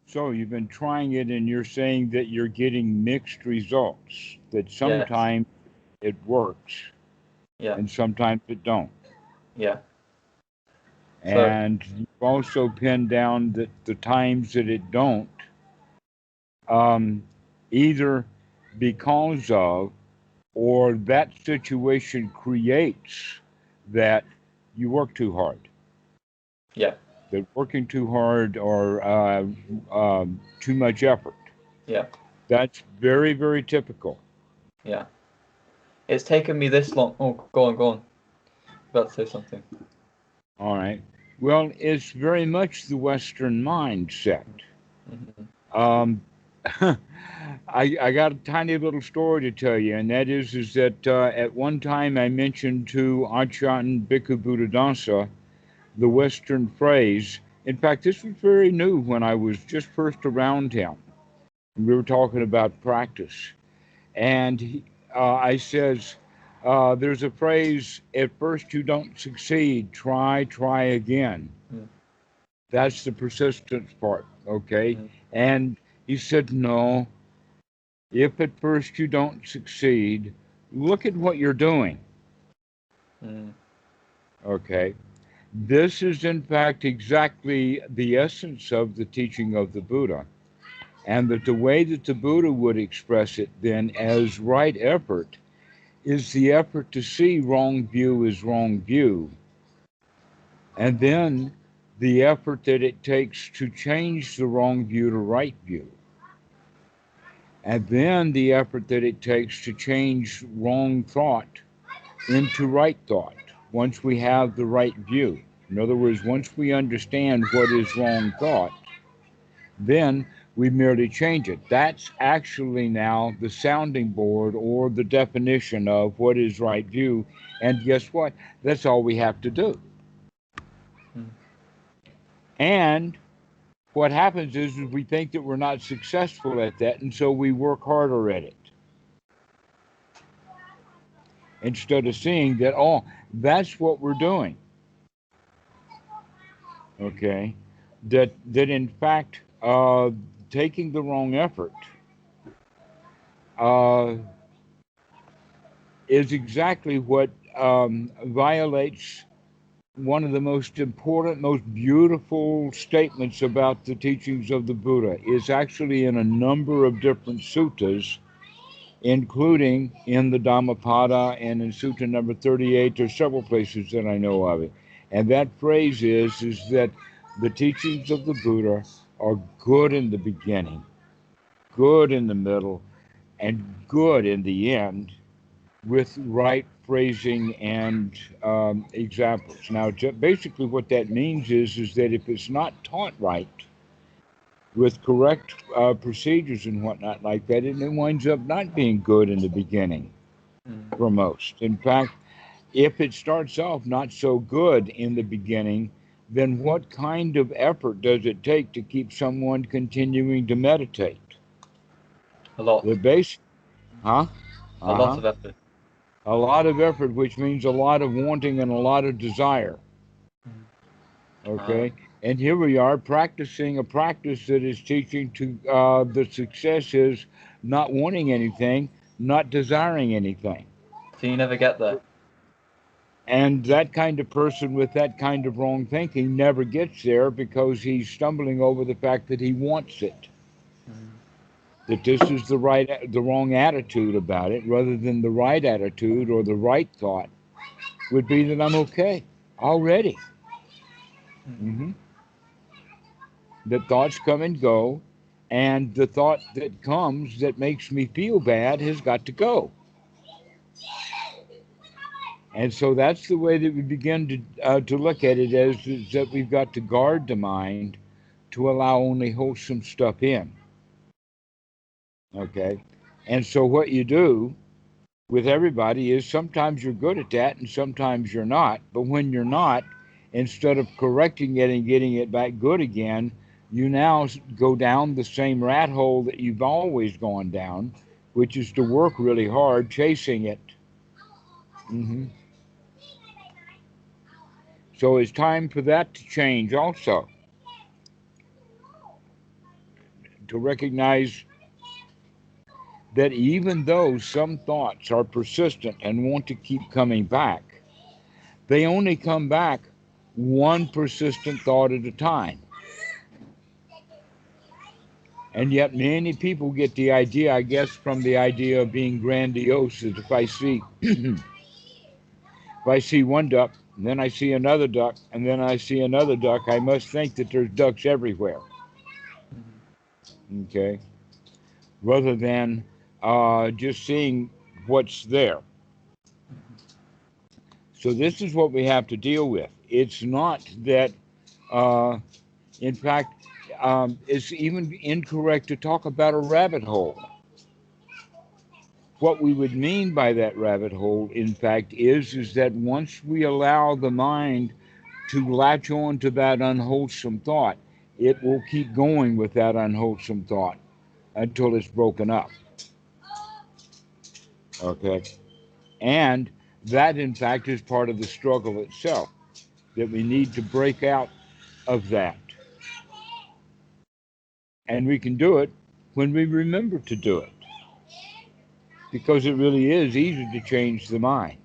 So you've been trying it and you're saying that you're getting mixed results, that Yes. sometimes it works Yeah. and sometimes it don't. Yeah. So And you've also pinned down that the times that it don't, um, either because of or that situation creates that you work too hard. yeah. That working too hard or too much effort. Yeah. That's very, very typical. Yeah. It's taken me this long. Oh, go on, go on. About to say something. All right. Well, it's very much the Western mindset. Mm-hmm. Um, I got a tiny little story to tell you, and that is that at one time I mentioned to Achan Bhikkhu Buddhadasa the Western phrase. In fact, this was very new when I was just first around him. We were talking about practice, and I says, "There's a phrase: at first you don't succeed, try again." Mm. That's the persistence part, okay? Mm. And he said, "No, if at first you don't succeed, look at what you're doing, Mm. okay?" This is, in fact, exactly the essence of the teaching of the Buddha. And that the way that the Buddha would express it then as right effort is the effort to see wrong view as wrong view, and then the effort that it takes to change the wrong view to right view, and then the effort that it takes to change wrong thought into right thought once we have the right view. In other words, once we understand what is wrong thought, then we merely change it. That's actually now the sounding board or the definition of what is right view. And guess what? That's all we have to do. Mm. And what happens is we think that we're not successful at that, and so we work harder at it instead of seeing that, oh, that's what we're doing. Okay, that in fact, taking the wrong effort uh, is exactly what violates one of the most important, most beautiful statements about the teachings of the Buddha. Is actually in a number of different suttas, including in the Dhammapada and in Sutta number 38. There's several places that I know of it. And that phrase is that the teachings of the Buddha are good in the beginning, good in the middle, and good in the end, with right phrasing and examples. Now, basically, what that means is that if it's not taught right, with correct procedures and whatnot like that, it winds up not being good in the beginning Mm. for most. In fact, if it starts off not so good in the beginning, then what kind of effort does it take to keep someone continuing to meditate? A lot. The base, huh? A Uh lot huh. of effort. A lot of effort, which means a lot of wanting and a lot of desire. Mm. Okay, and here we are practicing a practice that is teaching to the success is not wanting anything, not desiring anything. So you never get there. And that kind of person with that kind of wrong thinking never gets there because he's stumbling over the fact that he wants it. Mm. That this is the wrong attitude about it, rather than the right attitude or the right thought would be that I'm okay already. Mm. Hmm. The thoughts come and go, and the thought that comes that makes me feel bad has got to go. And so that's the way that we begin to look at it as is that we've got to guard the mind to allow only wholesome stuff in. Okay, and so what you do with everybody is sometimes you're good at that and sometimes you're not. But when you're not, instead of correcting it and getting it back good again, you now go down the same rat hole that you've always gone down, which is to work really hard chasing it. Hmm. So it's time for that to change also. to recognize that even though some thoughts are persistent and want to keep coming back, they only come back one persistent thought at a time. And yet many people get the idea, I guess, from the idea of being grandiose, that if I see if I see one duck, and then I see another duck, and then I see another duck, I must think that there's ducks everywhere. Okay? Rather than just seeing what's there. So this is what we have to deal with. It's not that, in fact, it's even incorrect to talk about a rabbit hole. What we would mean by that rabbit hole, in fact, is that once we allow the mind to latch on to that unwholesome thought, it will keep going with that unwholesome thought until it's broken up. Okay? And that, in fact, is part of the struggle itself, that we need to break out of that. And we can do it when we remember to do it, because it really is easy to change the mind.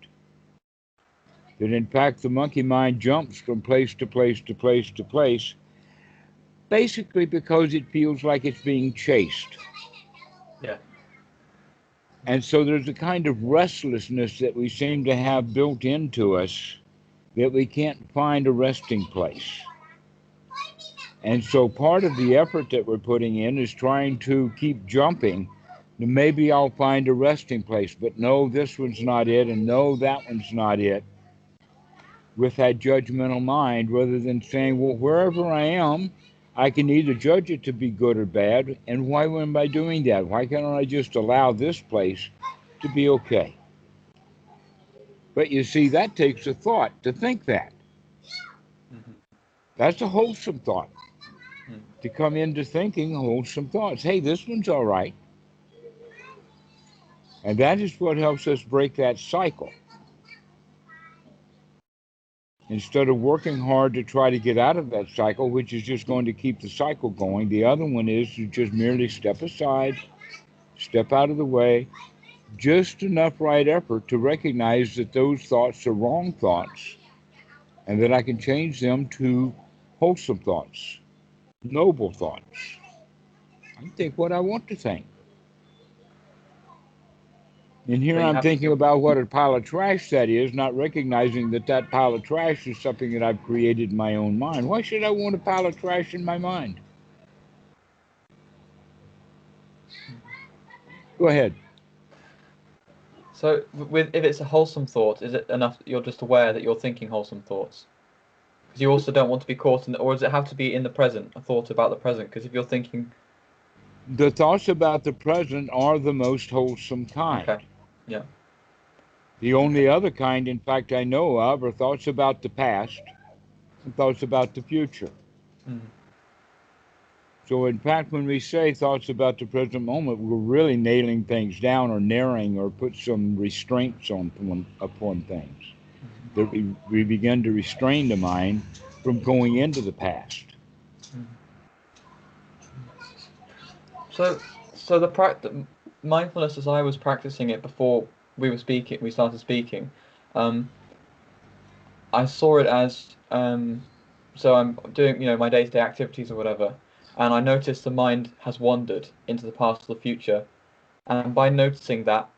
That, in fact, the monkey mind jumps from place to place to place to place, basically because it feels like it's being chased. Yeah. And so there's a kind of restlessness that we seem to have built into us, that we can't find a resting place. And so part of the effort that we're putting in is trying to keep jumping. Maybe I'll find a resting place, but no, this one's not it, and no, that one's not it, with that judgmental mind, rather than saying, well, wherever I am, I can either judge it to be good or bad, and why am I doing that? Why can't I just allow this place to be okay? But you see, that takes a thought to think that. Mm-hmm. That's a wholesome thought. Mm. To come into thinking wholesome thoughts. Hey, this one's all right. And that is what helps us break that cycle. Instead of working hard to try to get out of that cycle, which is just going to keep the cycle going, the other one is to just merely step aside, step out of the way, just enough right effort to recognize that those thoughts are wrong thoughts, and that I can change them to wholesome thoughts, noble thoughts. I think what I want to think. And here So you I'm have thinking about what a pile of trash that is, not recognizing that that pile of trash is something that I've created in my own mind. Why should I want a pile of trash in my mind? Go ahead. So, if it's a wholesome thought, is it enough that you're just aware that you're thinking wholesome thoughts? Because you also don't want to be caught in, or does it have to be in the present, a thought about the present? Because if you're thinking, The thoughts about the present are the most wholesome kind. okay, yeah, The only other kind, in fact, I know of are thoughts about the past and thoughts about the future. mm. So, in fact, when we say thoughts about the present moment, we're really nailing things down or narrowing or put some restraints upon things. That we begin to restrain the mind from going into the past. So the mindfulness, as I was practicing it before we started speaking, I saw it as so I'm doing my day-to-day activities or whatever, and I noticed the mind has wandered into the past or the future, and by noticing that,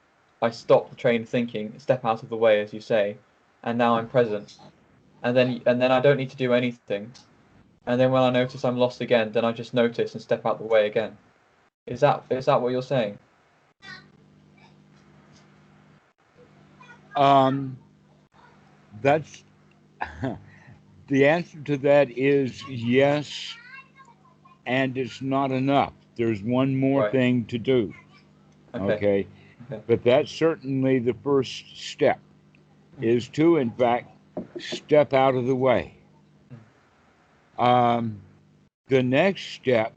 I stop the train of thinking, step out of the way, as you say, and now I'm present, and then I don't need to do anything, and then when I notice I'm lost again, then I just notice and step out the way again. Is that what you're saying? That's the answer to that is yes, and it's not enough. There's one more Right. thing to do. Okay. Okay. But that's certainly the first step, is to, in fact, step out of the way. The next step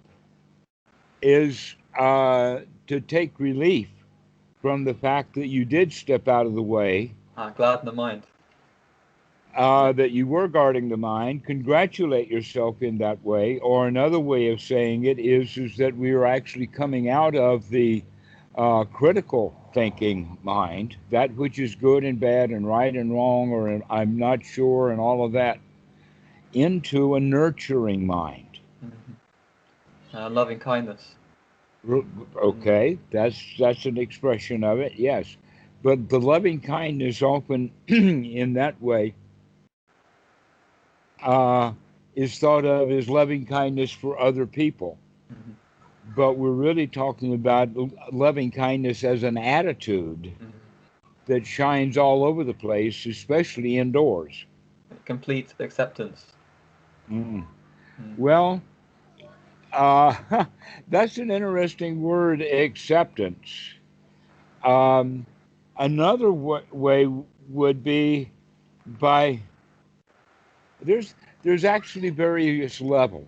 is to take relief from the fact that you did step out of the way. Gladden the mind. that you were guarding the mind, congratulate yourself in that way. Or another way of saying it is that we are actually coming out of the critical thinking mind, that which is good and bad and right and wrong, or I'm not sure, and all of that, into a nurturing mind. Loving kindness. Okay, that's an expression of it, yes. But the loving kindness often, in that way, uh, is thought of as loving kindness for other people. Mm-hmm. But we're really talking about loving kindness as an attitude that shines all over the place, especially indoors. Complete acceptance. Mm. Well, that's an interesting word, acceptance. Um, another way would be by there's there's actually various levels,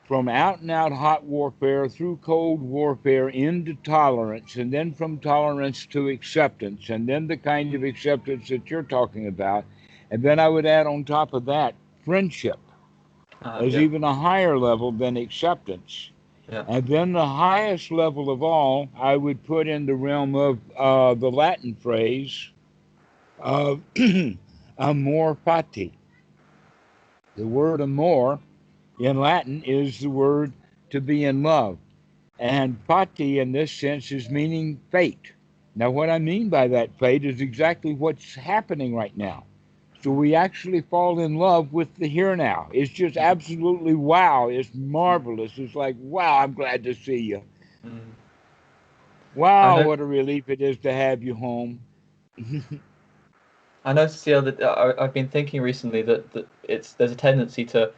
from out and out hot warfare through cold warfare into tolerance, and then from tolerance to acceptance, and then the kind of acceptance that you're talking about. And then I would add on top of that friendship as Yeah. even a higher level than acceptance. Yeah. And then the highest level of all, I would put in the realm of the Latin phrase of amor fati. The word amor in Latin is the word to be in love. And fati in this sense is meaning fate. Now, what I mean by that fate is exactly what's happening right now. So we actually fall in love with the here now. It's just absolutely wow. It's marvelous. It's like, wow, I'm glad to see you. Mm. I Wow, know. what a relief it is to have you home. I noticed the other. I've been thinking recently that there's a tendency to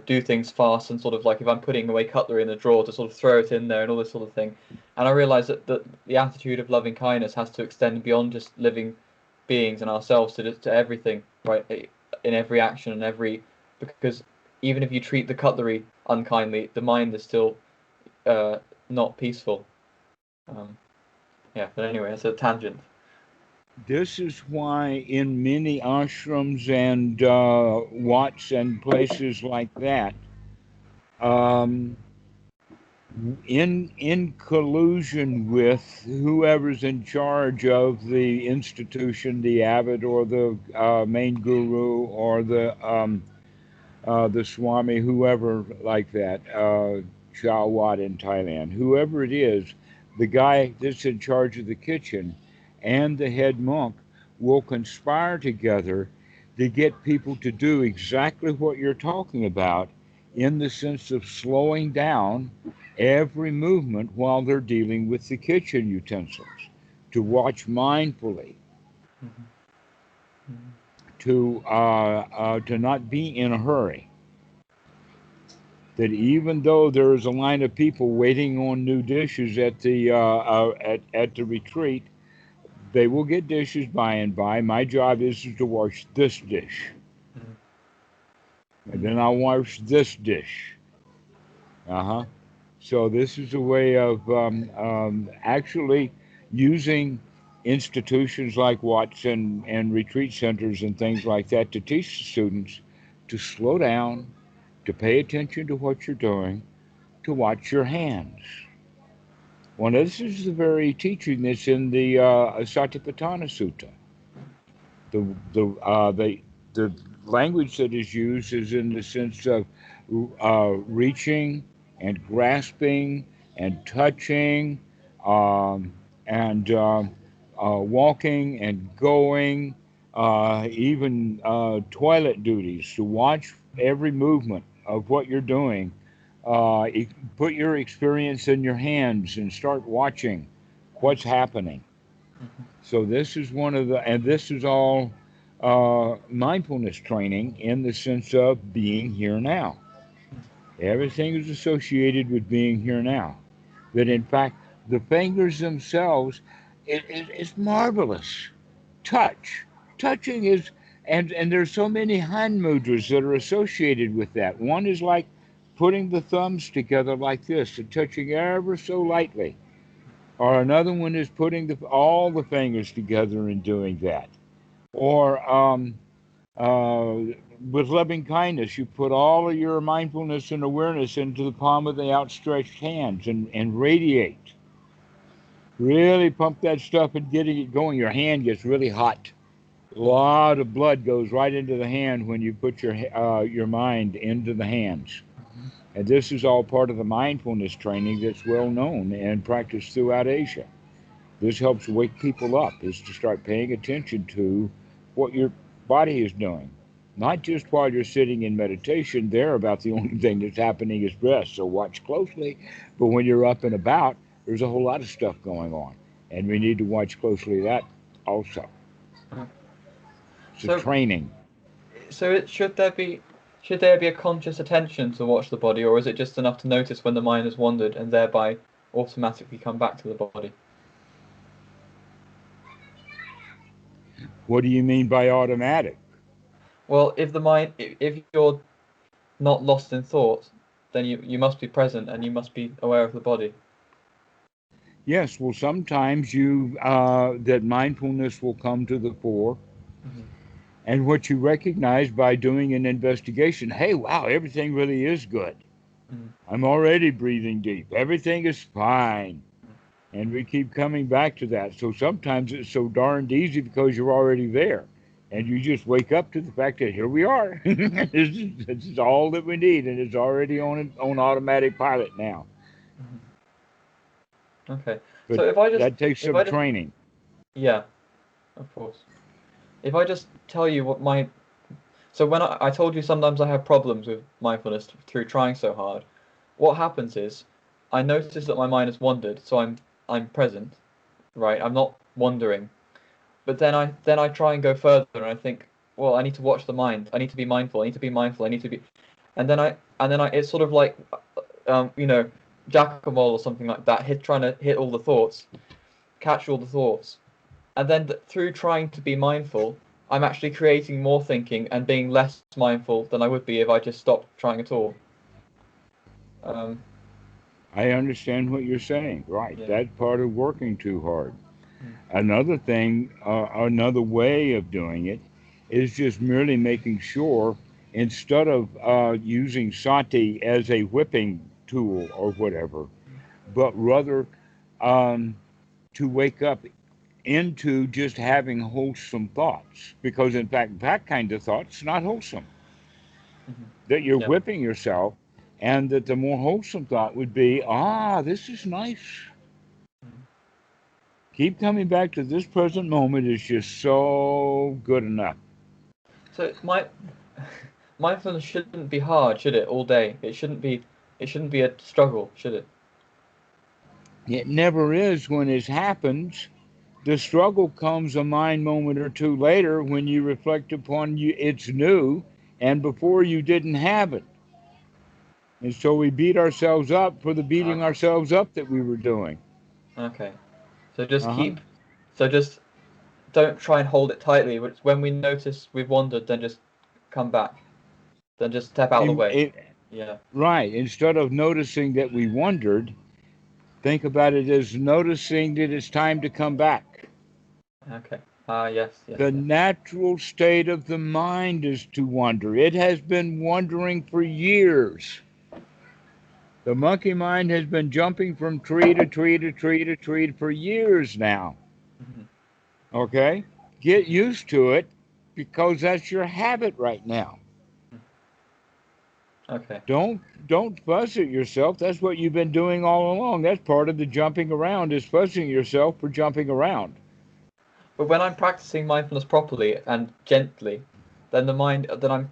do things fast and sort of like if I'm putting away cutlery in the drawer to sort of throw it in there and all this sort of thing. And I realise that the attitude of loving kindness has to extend beyond just living beings and ourselves to everything, right? In every action and every because even if you treat the cutlery unkindly, the mind is still not peaceful. Um, yeah, but anyway, it's a tangent. This is why in many ashrams and wats and places like that, um, in collusion with whoever's in charge of the institution, the abbot or the main guru or the swami, whoever like that, Chawat in Thailand, whoever it is, the guy that's in charge of the kitchen and the head monk will conspire together to get people to do exactly what you're talking about in the sense of slowing down every movement while they're dealing with the kitchen utensils, to watch mindfully, Mhm. Mhm. to not be in a hurry. That even though there is a line of people waiting on new dishes at the retreat, they will get dishes by and by. My job is to wash this dish, Mhm. and then I'll wash this dish. Uh huh. So this is a way of actually using institutions like Watson and retreat centers and things like that to teach the students to slow down, to pay attention to what you're doing, to watch your hands. Well, this is the very teaching that's in the Satipatthana Sutta. The, the, uh, the, the language that is used is in the sense of reaching and grasping and touching and walking and going, even toilet duties, to watch every movement of what you're doing. Put your experience in your hands and start watching what's happening. Mhm. So this is one of the, and this is all mindfulness training in the sense of being here now. Everything is associated with being here now. That in fact, the fingers themselves, it's marvelous. Touch, touching is, and there's so many hand mudras that are associated with that. One is like putting the thumbs together like this and touching ever so lightly, or another one is putting all the fingers together and doing that. Or with loving kindness, you put all of your mindfulness and awareness into the palm of the outstretched hands and radiate. Really pump that stuff and getting it going. Your hand gets really hot. A lot of blood goes right into the hand when you put your mind into the hands. And this is all part of the mindfulness training that's well known and practiced throughout Asia. This helps wake people up, is to start paying attention to what your body is doing. Not just while you're sitting in meditation, there about the only thing that's happening is breath, so watch closely. But when you're up and about, there's a whole lot of stuff going on. And we need to watch closely that also. It's a So, training. should there be a conscious attention to watch the body, or is it just enough to notice when the mind has wandered and thereby automatically come back to the body? What do you mean by automatic? Well, if you're not lost in thought, then you must be present and you must be aware of the body. Yes, well, sometimes that mindfulness will come to the fore. Mm-hmm. And what you recognize by doing an investigation, hey, wow, everything really is good. Mm-hmm. I'm already breathing deep. Everything is fine. And we keep coming back to that. So sometimes it's so darned easy because you're already there. And you just wake up to the fact that here we are. This is all that we need. And it's already on automatic pilot now. Mm-hmm. Okay. But so that takes some training. Yeah, of course. If I just tell you what so when I told you sometimes I have problems with mindfulness through trying so hard, what happens is I notice that my mind has wandered, so I'm present, right? I'm not wandering. But then I try and go further and I think, well, I need to watch the mind. I need to be mindful. I need to be mindful. I need to be, and then I it's sort of like, Jack-a-mole or something like that. Trying to hit all the thoughts, catch all the thoughts, and then through trying to be mindful, I'm actually creating more thinking and being less mindful than I would be if I just stopped trying at all. I understand what you're saying. Right. Yeah. That's part of working too hard. Another thing, another way of doing it is just merely making sure, instead of using sati as a whipping tool or whatever, but rather to wake up into just having wholesome thoughts. Because in fact, that kind of thought's not wholesome. Mm-hmm. That you're whipping yourself, and that the more wholesome thought would be, this is nice. Keep coming back to this present moment is just so good enough. So mindfulness shouldn't be hard, should it? All day. It shouldn't be a struggle, should it? It never is when it happens. The struggle comes a mind moment or two later when you reflect upon it's new, and before you didn't have it. And so we beat ourselves up for the beating ourselves up that we were doing. Okay. So just don't try and hold it tightly. When we notice we've wandered, then just come back. Then just step out of the way. Yeah. Right. Instead of noticing that we wandered, think about it as noticing that it's time to come back. Okay. Yes. The natural state of the mind is to wander. It has been wandering for years. The monkey mind has been jumping from tree to tree to tree to tree for years now. Mm-hmm. Okay? Get used to it because that's your habit right now. Okay. Don't fuss at yourself. That's what you've been doing all along. That's part of the jumping around, is fussing yourself for jumping around. But when I'm practicing mindfulness properly and gently, then I'm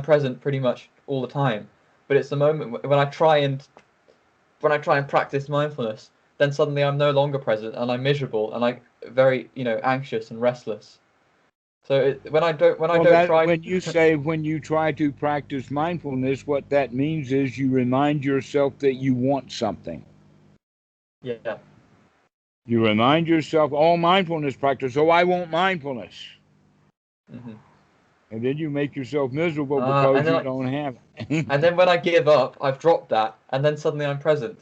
present pretty much all the time. But it's the moment when I try and practice mindfulness, then suddenly I'm no longer present and I'm miserable and I'm very anxious and restless. So when you try to practice mindfulness, what that means is you remind yourself that you want something. Yeah. You remind yourself, mindfulness practice, I want mindfulness. Mm-hmm. And then you make yourself miserable because you don't have it. And then when I give up, I've dropped that, and then suddenly I'm present.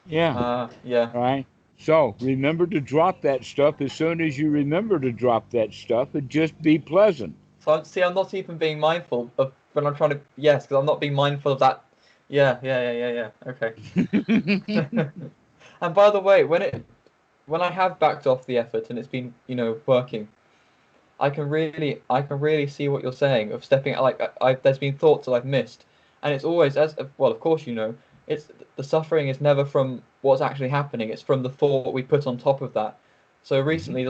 Yeah. Yeah. Right. So remember to drop that stuff as soon as you remember to drop that stuff, and just be pleasant. So see, I'm not even being mindful of when I'm trying to. Yes, because I'm not being mindful of that. Yeah, yeah, yeah, yeah, yeah. Okay. And by the way, when I have backed off the effort and it's been, working, I can really see what you're saying of stepping out. Like there's been thoughts that I've missed, and it's always as well. Of course, it's the suffering is never from what's actually happening. It's from the thought we put on top of that. So recently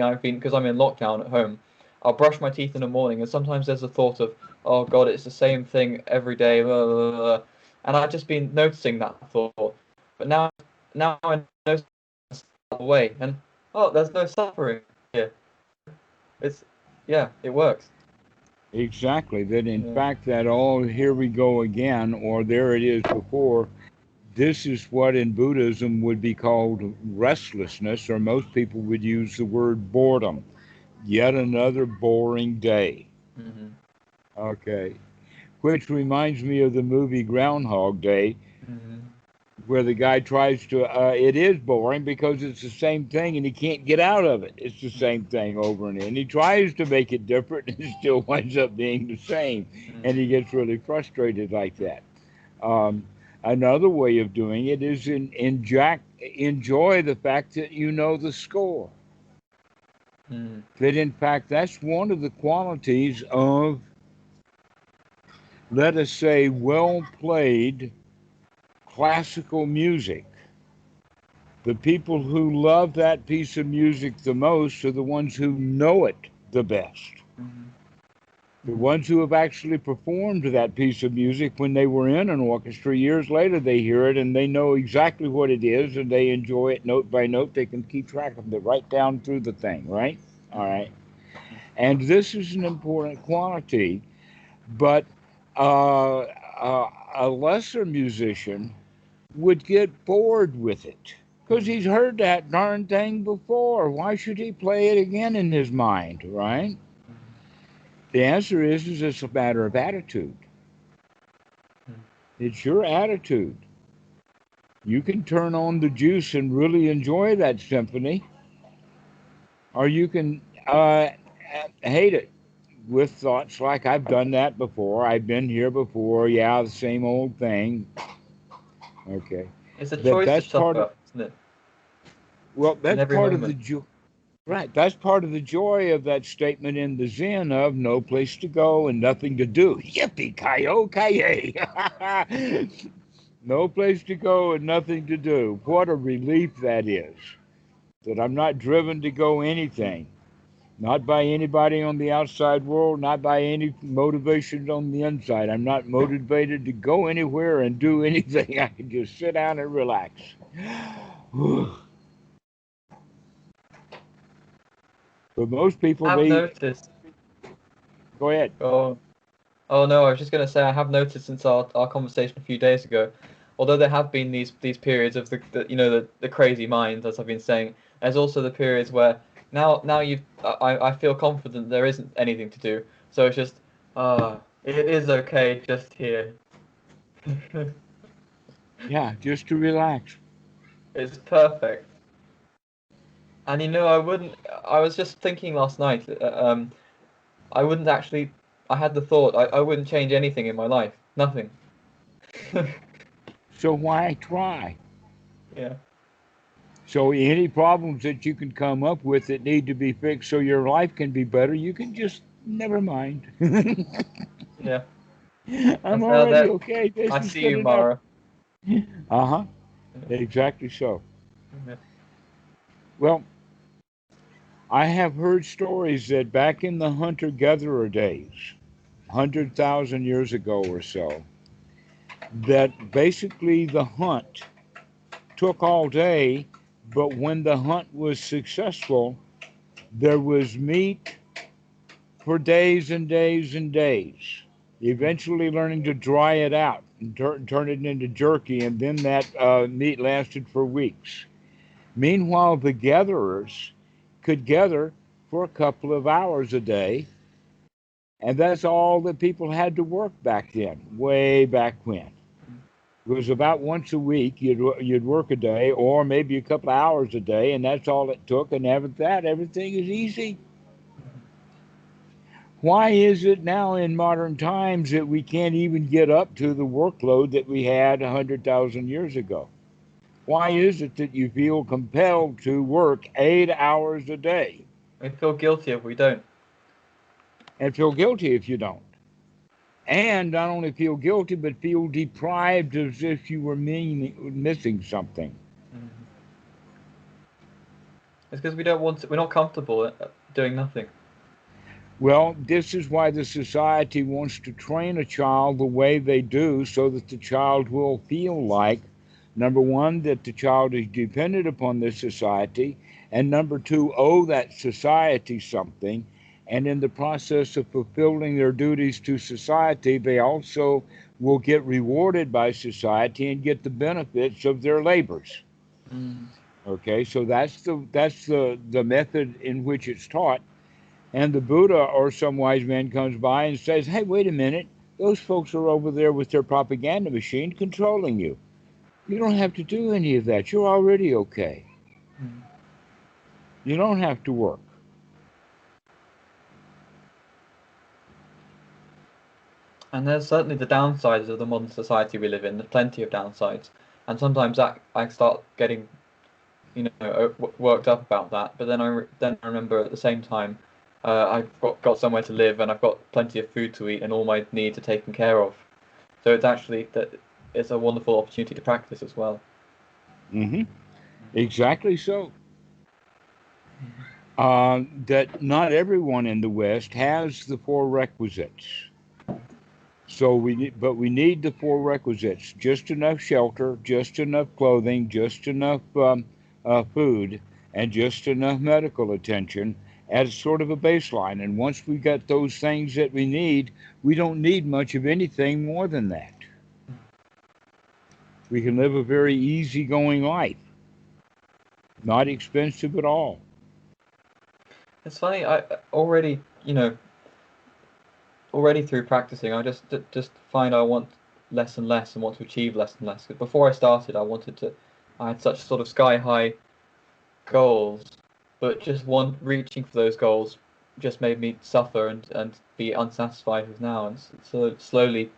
I've been, because I'm in lockdown at home. I'll brush my teeth in the morning, and sometimes there's a thought of, oh God, it's the same thing every day, blah, blah, blah. And I've just been noticing that thought. But now I know it's away, and oh, there's no suffering here. It's yeah, it works. Exactly. That in Yeah. fact, that all here we go again, or there it is before. This is what in Buddhism would be called restlessness, or most people would use the word boredom. Yet another boring day. Hmm. Okay. Which reminds me of the movie Groundhog Day, Hmm. where the guy tries to, it is boring because it's the same thing and he can't get out of it. It's the same thing over and he tries to make it different and it still winds up being the same. And he gets really frustrated like that. Um, Another way of doing it is enjoy the fact that you know the score. Hmm. That in fact, that's one of the qualities of, let us say, well played classical music. The people who love that piece of music the most are the ones who know it the best. Hmm. The Hmm. ones who have actually performed that piece of music when they were in an orchestra. Years later, they hear it and they know exactly what it is and they enjoy it note by note. They can keep track of it right down through the thing, right? All Hmm. right. And this is an important quality, but uh, a lesser musician would get bored with it because Hmm. he's heard that darn thing before. Why should he play it again in his mind, right? The answer is it's a matter of attitude. Hmm. It's your attitude. You can turn on the juice and really enjoy that symphony, or you can hate it with thoughts like I've done that before. I've been here before. Yeah, the same old thing. Okay, It's a but choice to that's part of suffer, isn't it? In that's every part of the moment. joy. Right, that's part of the joy of that statement in the Zen of no place to go and nothing to do. Yippee ki yay! No place to go and nothing to do. What a relief that is. That I'm not driven to go anything. Not by anybody on the outside world, not by any motivation on the inside. I'm not motivated to go anywhere and do anything. I can just sit down and relax. But most people, I've they noticed. go ahead. Oh, oh no, I was just gonna say I have noticed since our conversation a few days ago, although there have been these periods of the crazy mind, as I've been saying, there's also the periods where now I feel confident there isn't anything to do, so it's just it is okay just here. Yeah, just to relax. It's perfect. And I wouldn't. I was just thinking last night. I wouldn't actually. I had the thought. I wouldn't change anything in my life. Nothing. So why try? Yeah. So any problems that you can come up with that need to be fixed so your life can be better, you can just never mind. Yeah. I'm And so already that okay. This I is see good you, enough. Mara. Uh-huh. Exactly so. Yeah. Well, I have heard stories that back in the hunter-gatherer days, 100,000 years ago or so, that basically the hunt took all day, but when the hunt was successful, there was meat for days and days and days, eventually learning to dry it out and turn it into jerky, and then that meat lasted for weeks. Meanwhile, the gatherers could gather for a couple of hours a day, and that's all that people had to work back then, way back when. It was about once a week. You'd work a day, or maybe a couple of hours a day, and that's all it took. And after that, everything is easy. Why is it now in modern times that we can't even get up to the workload that we had 100,000 years ago? Why is it that you feel compelled to work 8 hours a day We feel guilty if we don't. and feel guilty if you don't? And not only feel guilty, but feel deprived as if you were missing something. It's because we don't want to, we're not comfortable doing nothing. Well, this is why the society wants to train a child the way they do so that the child will feel like, number one, that the child is dependent upon this society, and number two, owe that society something. And in the process of fulfilling their duties to society, they also will get rewarded by society and get the benefits of their labors. Mm. Okay, so that's the method in which it's taught. And the Buddha or some wise man comes by and says, hey, wait a minute, those folks are over there with their propaganda machine controlling you. You don't have to do any of that. You're already okay. Mm. You don't have to work. And there's certainly the downsides of the modern society we live in. There's plenty of downsides, and sometimes I start getting, worked up about that. But then I remember at the same time, I've got somewhere to live, and I've got plenty of food to eat, and all my needs are taken care of. So it's a wonderful opportunity to practice as well. Mm-hmm. Exactly so. That not everyone in the West has the four requisites. So we need the four requisites: just enough shelter, just enough clothing, just enough food, and just enough medical attention as sort of a baseline. And once we got those things that we need, we don't need much of anything more than that. We can live a very easygoing life, not expensive at all. It's funny. I already, already through practicing, I just find I want less and less and want to achieve less and less. Before I started, I had such sort of sky high goals, but just reaching for those goals just made me suffer and be unsatisfied with now, and so slowly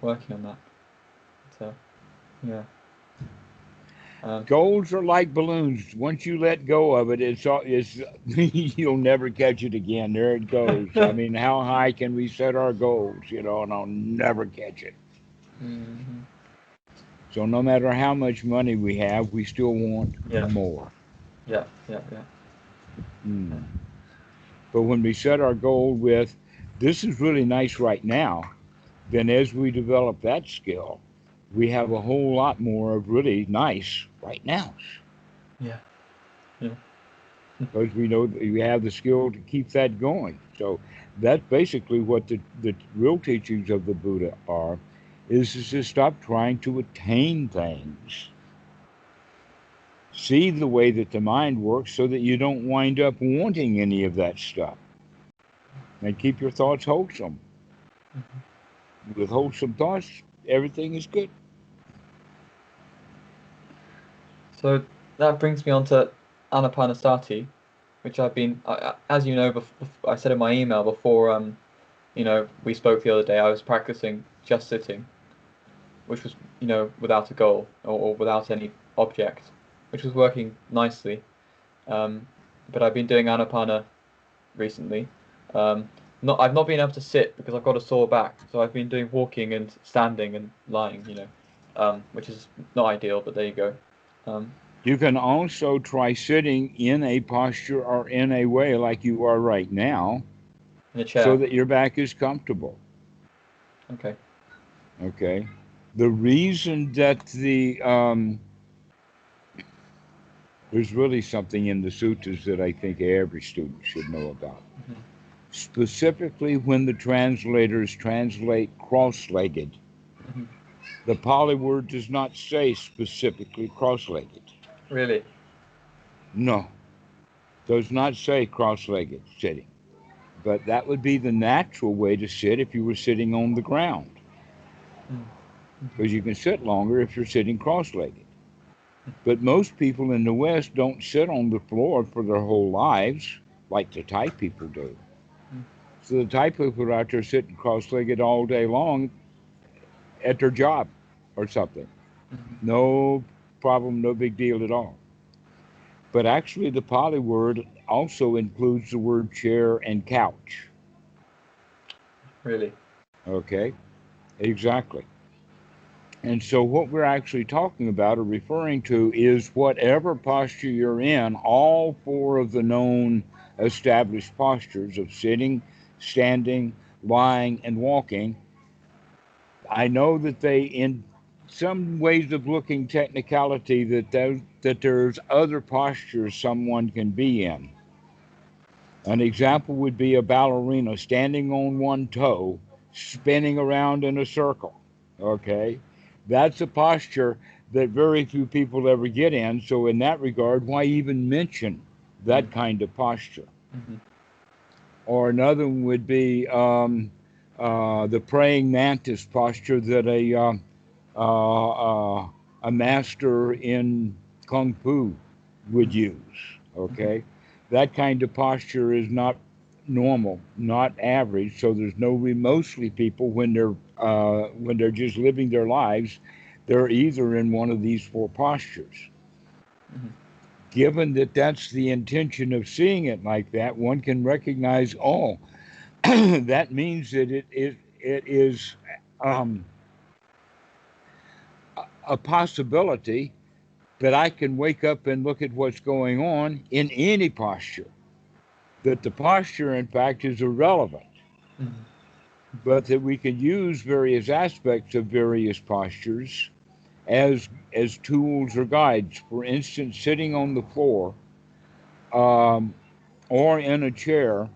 working on that. So, yeah. Goals are like balloons. Once you let go of it, it's you'll never catch it again. There it goes. I mean, how high can we set our goals? And I'll never catch it. Mm-hmm. So no matter how much money we have, we still want Yeah. more. Yeah. Mm. But when we set our goal with, this is really nice right now, then as we develop that skill, we have a whole lot more of really nice right now. Yeah. Because we know that we have the skill to keep that going. So that's basically what the real teachings of the Buddha are, is to stop trying to attain things. See the way that the mind works so that you don't wind up wanting any of that stuff. And keep your thoughts wholesome. Mm-hmm. With wholesome thoughts, everything is good. So that brings me on to Anapanasati, which as you know, I said in my email before, we spoke the other day, I was practicing just sitting, which was, without a goal or without any object, which was working nicely. But I've been doing Anapana recently. I've not been able to sit because I've got a sore back, so I've been doing walking and standing and lying, which is not ideal, but there you go. You can also try sitting in a posture or in a way like you are right now, In a so chair. that your back is comfortable. Okay. Okay. The reason that there's really something in the sutras that I think every student should know about. Mm-hmm. Specifically, when the translators translate cross-legged, Mm-hmm. the Pali word does not say specifically cross-legged. Really? No, does not say cross-legged sitting. But that would be the natural way to sit if you were sitting on the ground. Mm. because you can sit longer if you're sitting cross-legged. But most people in the West don't sit on the floor for their whole lives like the Thai people do. So the Thai people are out there sitting cross-legged all day long at their job or something. No problem, no big deal at all. But actually, the Pali word also includes the word chair and couch. Really? Okay, exactly. And so, what we're actually talking about or referring to is whatever posture you're in, all four of the known established postures of sitting, standing, lying, and walking. I know that they, in some ways of looking technicality, that there's other postures someone can be in. An example would be a ballerina standing on one toe, spinning around in a circle. Okay, that's a posture that very few people ever get in. So in that regard, why even mention that kind of posture? Mm-hmm. Or another one would be the praying mantis posture that a master in kung fu would use. Mm-hmm. Okay, that kind of posture is not normal, not average. So there's no mostly people when they're just living their lives, they're either in one of these four postures. Mm-hmm. Given that that's the intention of seeing it like that, one can recognize, oh, that means that it is um, a possibility that I can wake up and look at what's going on in any posture. That the posture, in fact, is irrelevant, Mm-hmm. but that we can use various aspects of various postures as tools or guides. For instance, sitting on the floor um, or in a chair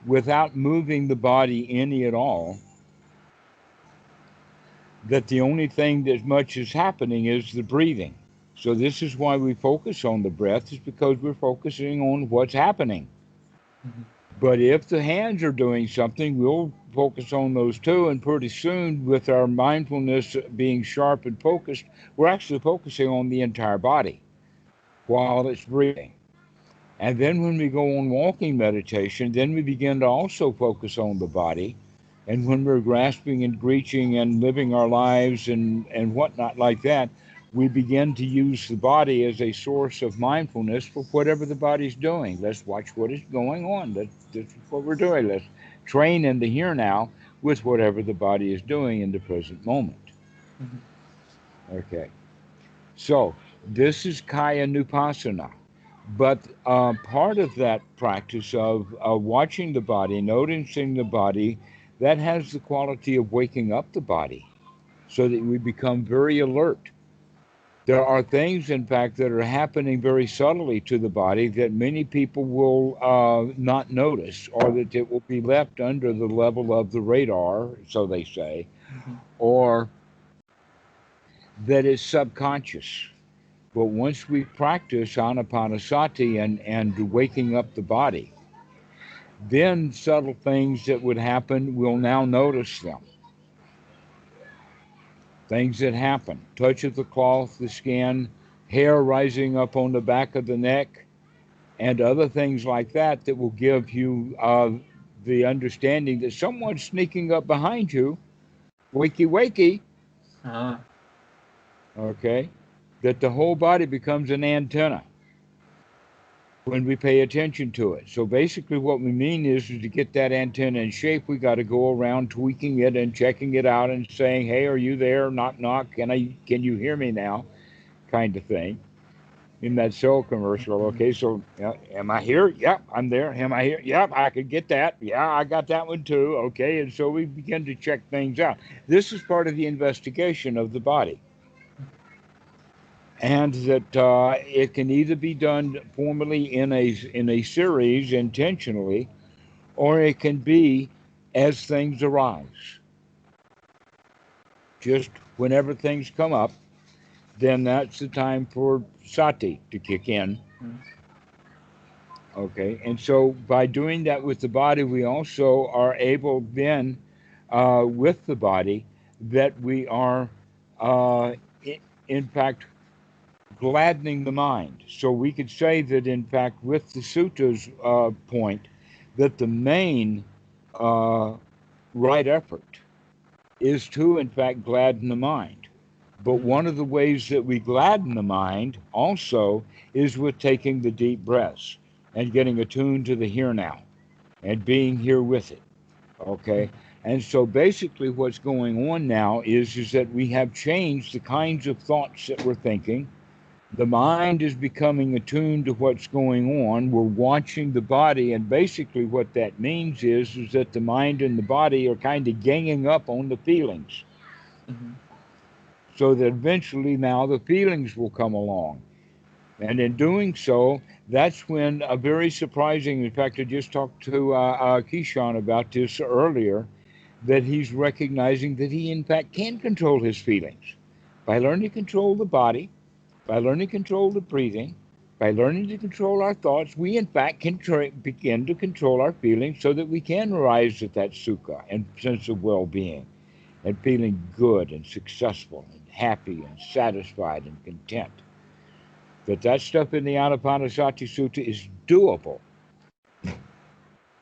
without moving the body any at all, that the only thing that much is happening is the breathing. So this is why we focus on the breath, is because we're focusing on what's happening. Mm-hmm. But if the hands are doing something, we'll focus on those too. And pretty soon, with our mindfulness being sharp and focused, we're actually focusing on the entire body while it's breathing. And then when we go on walking meditation, then we begin to also focus on the body. And when we're grasping and reaching and living our lives and whatnot like that, we begin to use the body as a source of mindfulness for whatever the body's doing. Let's watch what is going on. That's what we're doing. Let's train in the here now with whatever the body is doing in the present moment. Mm-hmm. Okay. So this is Kaya Nupassana. But part of that practice of watching the body, noticing the body, that has the quality of waking up the body so that we become very alert. There are things, in fact, that are happening very subtly to the body that many people will not notice, or that it will be left under the level of the radar, so they say, Mm-hmm. or that is subconscious. But once we practice anapanasati and waking up the body, then subtle things that would happen, we'll now notice them. Things that happen, touch of the cloth, the skin, hair rising up on the back of the neck, and other things like that that will give you the understanding that someone's sneaking up behind you, wakey wakey, Ah. okay, that the whole body becomes an antenna when we pay attention to it. So basically what we mean is to get that antenna in shape, we got to go around tweaking it and checking it out and saying, hey, are you there? Knock, knock. Can you hear me now? Kind of thing. In that cell commercial. Mm-hmm. Okay, so am I here? Yep, I'm there. Am I here? Yep, I could get that. Yeah, I got that one too. Okay, and so we begin to check things out. This is part of the investigation of the body. And that it can either be done formally in a series intentionally, or it can be as things arise. Just whenever things come up, then that's the time for sati to kick in. Mm-hmm. Okay, and so by doing that with the body, we also are able then, with the body, that we are uh, in fact, gladdening the mind. So we could say that, in fact, with the suttas point, that the main uh, right effort is to, in fact, gladden the mind. But Mm. one of the ways that we gladden the mind also is with taking the deep breaths and getting attuned to the here now and being here with it. Okay. Mm. And so basically what's going on now is that we have changed the kinds of thoughts that we're thinking. The mind is becoming attuned to what's going on. We're watching the body, and basically what that means is that the mind and the body are kind of ganging up on the feelings, Mm. so that eventually now the feelings will come along. And in doing so, that's when a very surprising, in fact, I just talked to Kishan about this earlier, that he's recognizing that he, in fact, can control his feelings by learning to control the body, by learning to control the breathing, by learning to control our thoughts. We, in fact, can begin to control our feelings so that we can rise at that sukha and sense of well being and feeling good and successful and happy and satisfied and content. That stuff in the Anapanasati Sutta is doable,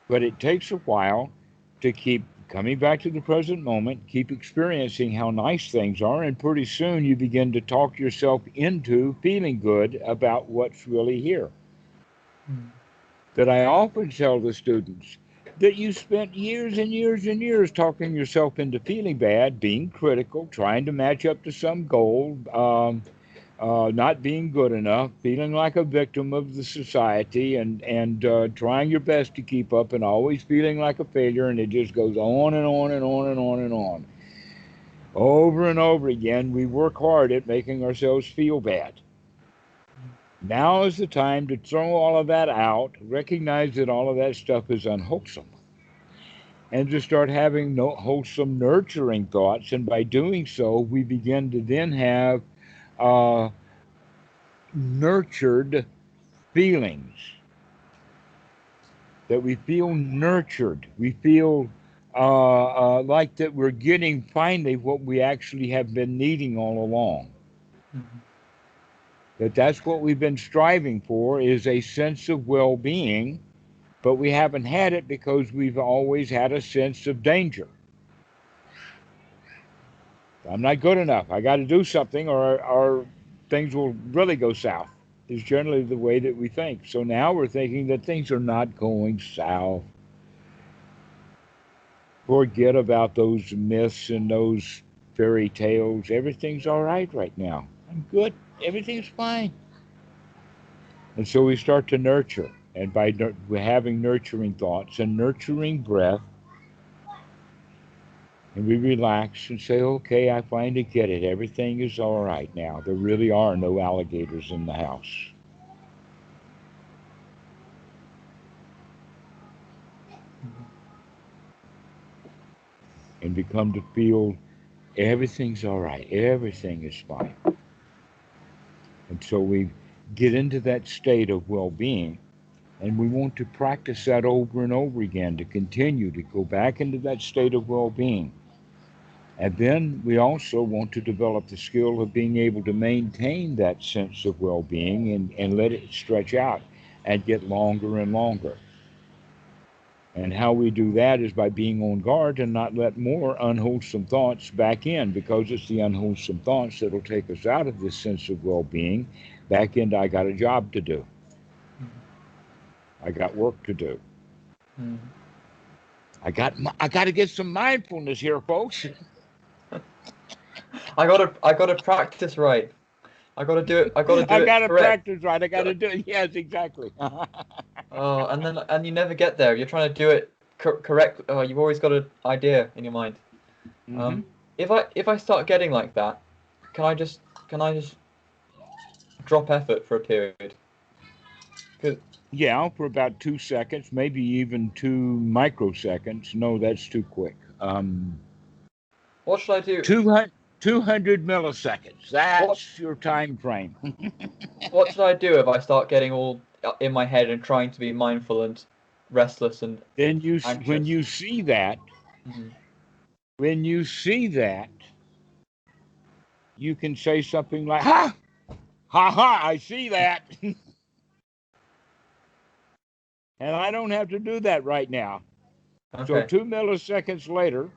but it takes a while to keep coming back to the present moment, keep experiencing how nice things are, and pretty soon you begin to talk yourself into feeling good about what's really here. Mm. That I often tell the students that you spent years and years and years talking yourself into feeling bad, being critical, trying to match up to some goal, not being good enough, feeling like a victim of the society, and trying your best to keep up, and always feeling like a failure, and it just goes on and on and on and on and on. Over and over again, we work hard at making ourselves feel bad. Now is the time to throw all of that out, recognize that all of that stuff is unwholesome, and to start having no wholesome, nurturing thoughts. And by doing so, we begin to then have uh, nurtured feelings, that we feel nurtured. We feel like that we're getting finally what we actually have been needing all along. Mm. That's what we've been striving for, is a sense of well-being, but we haven't had it because we've always had a sense of danger. I'm not good enough. I got to do something, or things will really go south. Is generally the way that we think. So now we're thinking that things are not going south. Forget about those myths and those fairy tales. Everything's all right now. I'm good. Everything's fine. And so we start to nurture. And by having nurturing thoughts and nurturing breath, and we relax and say, okay, I finally get it. Everything is all right now. There really are no alligators in the house. Mm. And become to feel everything's all right. Everything is fine. And so we get into that state of well being. And we want to practice that over and over again, to continue to go back into that state of well being. And then we also want to develop the skill of being able to maintain that sense of well being, and let it stretch out and get longer and longer. And how we do that is by being on guard and not let more unwholesome thoughts back in, because it's the unwholesome thoughts that'll take us out of this sense of well being back into, I got a job to do, Mm. I got work to do. Mm. I got to get some mindfulness here, folks. I gotta practice right. I gotta do it. I gotta do I it got to correct. practice right. I got to do it. Yes, exactly. Oh, and you never get there. You're trying to do it correct. Oh, you've always got an idea in your mind. Hmm. Um, if I start getting like that, can I just drop effort for a period? 'Cause Yeah, for about 2 seconds, maybe even 2 microseconds. No, that's too quick. what should I do? 200, 200 milliseconds. What That's your time frame. what should I do if I start getting all in my head and trying to be mindful and restless and Then when anxious? you see that, Hmm. when you see that, you can say something like, ha, ha, ha, I see that. And I don't have to do that right now. So Okay. 2 milliseconds later,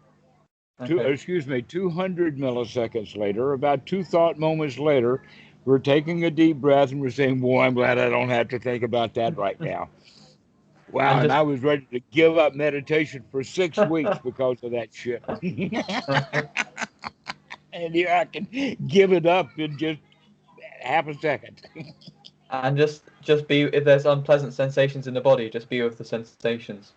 Okay. 200 milliseconds later, about 2 thought moments later, we're taking a deep breath and we're saying, boy, I'm glad I don't have to think about that right now. Wow, And and just I was ready to give up meditation for 6 weeks because of that shit. And here I can give it up in just half a second. and just be, if there's unpleasant sensations in the body, just be with the sensations.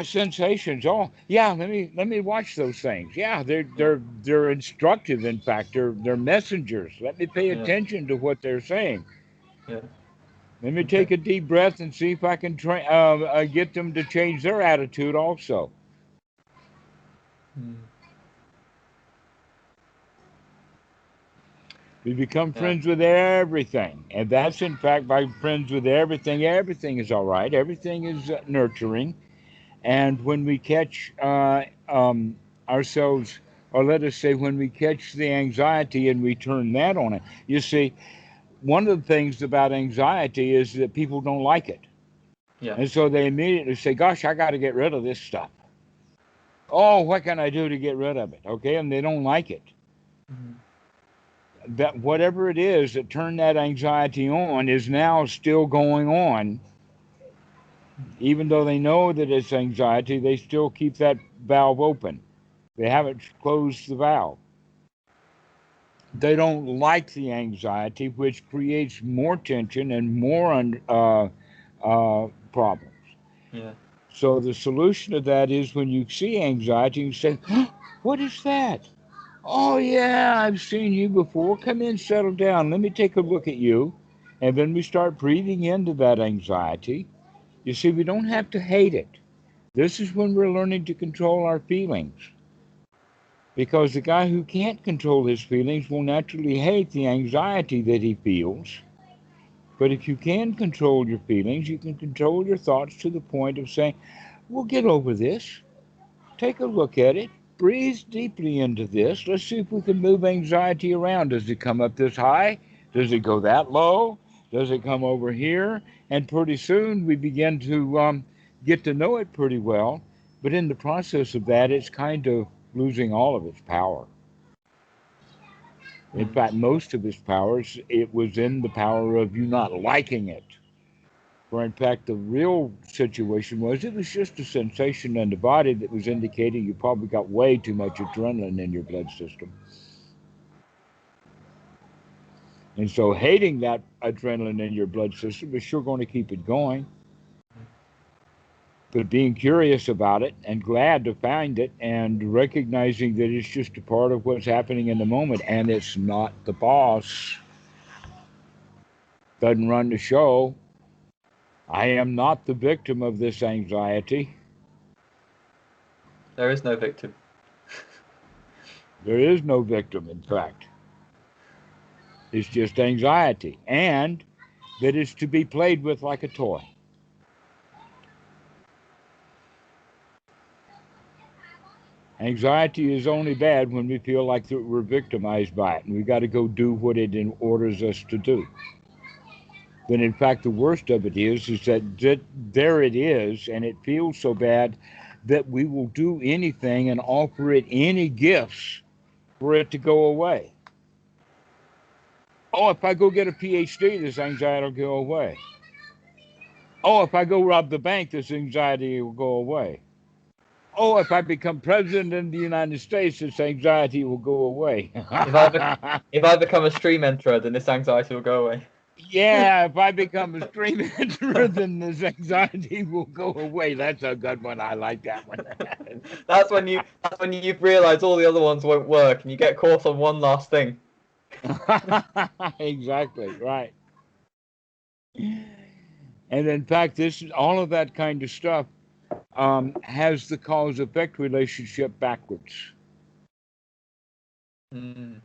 Sensations. Oh, yeah. Let me watch those things. Yeah, they're Yeah. they're they're instructive. In fact, they're messengers. Let me pay Yeah. attention to what they're saying. Yeah. Let me Okay. take a deep breath and see if I can get them to change their attitude also. Hmm. We become Yeah. friends with everything, and that's in fact by friends with everything. Everything is all right. Everything is nurturing, and when we catch ourselves, or let us say, when we catch the anxiety and we turn that on it, you see, one of the things about anxiety is that people don't like it, Yeah. and so they immediately say, "Gosh, I got to get rid of this stuff." Oh, what can I do to get rid of it? Okay, and they don't like it. Hmm. That whatever it is that turned that anxiety on is now still going on, even though they know that it's anxiety. They still keep that valve open. They haven't closed the valve. They don't like the anxiety, which creates more tension and more problems. Yeah. So the solution to that is, when you see anxiety, you say, "Huh, what is that? Oh, yeah, I've seen you before. Come in, settle down. Let me take a look at you." And then we start breathing into that anxiety. You see, we don't have to hate it. This is when we're learning to control our feelings. Because the guy who can't control his feelings will naturally hate the anxiety that he feels. But if you can control your feelings, you can control your thoughts to the point of saying, we'll get over this. Take a look at it. Breathe deeply into this. Let's see if we can move anxiety around. Does it come up this high? Does it go that low? Does it come over here? And pretty soon we begin to get to know it pretty well. But in the process of that, it's kind of losing all of its power. In Hmm. fact, most of its powers, it was in the power of you not liking it. Where in fact the real situation was, it was just a sensation in the body that was indicating you probably got way too much adrenaline in your blood system. And so hating that adrenaline in your blood system is sure going to keep it going. But being curious about it and glad to find it and recognizing that it's just a part of what's happening in the moment and it's not the boss, doesn't run the show. I am not the victim of this anxiety. There is no victim. There is no victim, in fact. It's just anxiety. And that is to be played with like a toy. Anxiety is only bad when we feel like that we're victimized by it and we got to go do what it orders us to do. Then, in fact, the worst of it is that there it is, and it feels so bad that we will do anything and offer it any gifts for it to go away. Oh, if I go get a PhD, this anxiety will go away. Oh, if I go rob the bank, this anxiety will go away. Oh, if I become president of the United States, this anxiety will go away. If I if I become a stream enterer, then this anxiety will go away. Yeah, if I become a stream enterer, then this anxiety will go away. That's a good one. I like that one. That's when you realise all the other ones won't work, and you get caught on one last thing. Exactly, right. And in fact, this all of that kind of stuff has the cause-effect relationship backwards. Mm.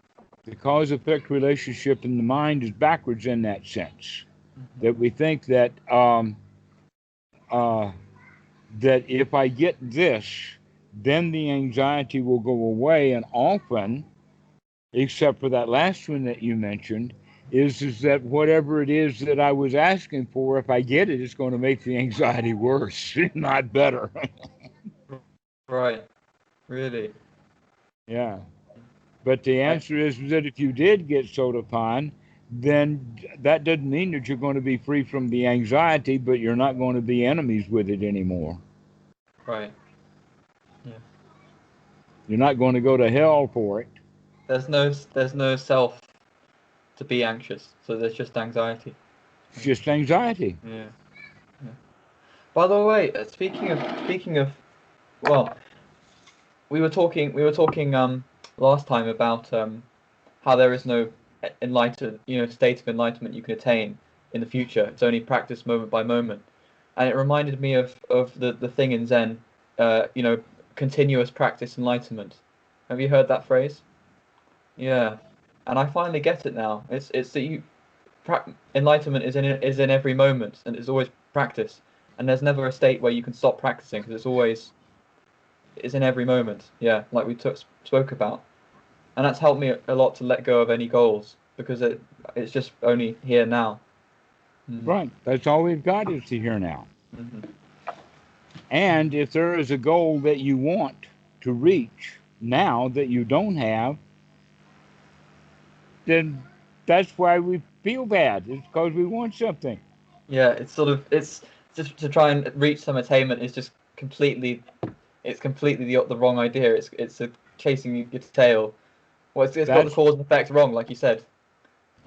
The cause-effect relationship in the mind is backwards in that sense. That we think uh, that if I get this, then the anxiety will go away. And often except for that last one that you mentioned, is that whatever it is that I was asking for, if I get it, it's going to make the anxiety worse, not better. Right. Really. Yeah. But the I, answer is that if you did get soda-pine, then that doesn't mean that you're going to be free from the anxiety, but you're not going to be enemies with it anymore. right. Yeah. You're not going to go to hell for it. There's no self to be anxious, so there's just anxiety. It's just anxiety. Yeah. Yeah. By the way, speaking of, well, we were talking last time about how there is no state of enlightenment you can attain in the future. It's only practice moment by moment, and it reminded me of the thing in Zen, continuous practice enlightenment. Have you heard that phrase? Yeah, and I finally get it now. It's that enlightenment is in every moment, and it's always practice, and there's never a state where you can stop practicing because it's in every moment. Yeah, like we spoke about. And that's helped me a lot to let go of any goals because it's just only here now. Mm. Right. That's all we've got is to here now. Mm-hmm. And if there is a goal that you want to reach now that you don't have, then that's why we feel bad. It's because we want something. Yeah, it's just to try and reach some attainment is just completely the wrong idea. It's chasing your tail. Well, it's got the That's cause and effect wrong, like you said.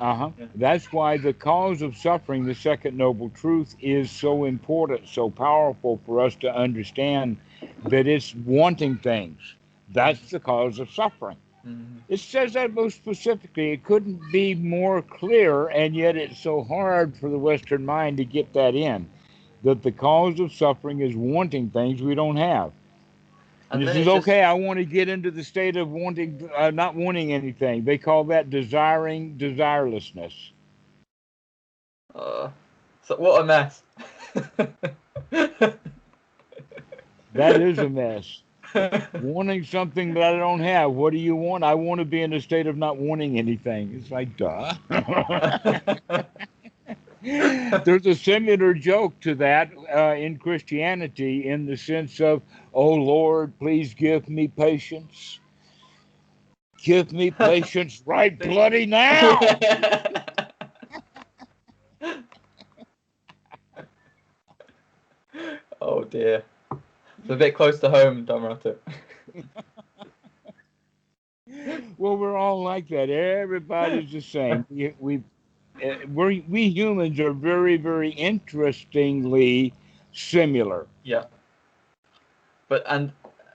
Uh-huh. Yeah. That's why the cause of suffering, the second noble truth, is so important, so powerful for us to understand that it's wanting things. That's the cause of suffering. Mm-hmm. It says that most specifically. It couldn't be more clear, and yet it's so hard for the Western mind to get that in, that the cause of suffering is wanting things we don't have. And And this then is it's just okay. I want to get into the state of wanting, not wanting anything. They call that desiring desirelessness. so what a mess. That is a mess. Wanting something that I don't have. What do you want? I want to be in a state of not wanting anything. It's like, duh. There's a similar joke to that in Christianity in the sense of, oh Lord, please give me patience. Give me patience right bloody now. Oh dear. It's a bit close to home, Dhammarato. Well, we're all like that. Everybody's the same. We humans are very, very interestingly similar. Yeah. But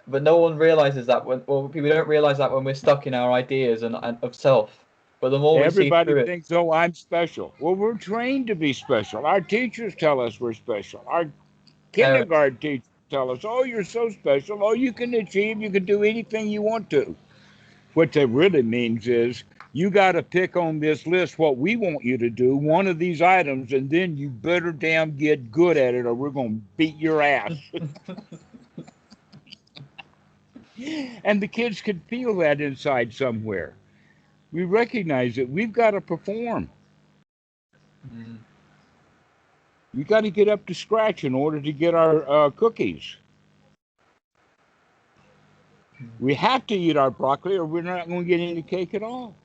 no one realizes that people don't realize that when we're stuck in our ideas and of self. But the more we see Everybody through it, thinks, oh, I'm special. Well, we're trained to be special. Our teachers tell us we're special. Our parents. kindergarten teachers tell us, oh, you're so special. Oh, you can achieve. You can do anything you want to. What that really means is you got to pick on this list what we want you to do, one of these items, and then you better damn get good at it or we're going to beat your ass. And the kids can feel that inside somewhere. We recognize that we've got to perform. Mm. We got to get up to scratch in order to get our cookies. We have to eat our broccoli or we're not going to get any cake at all.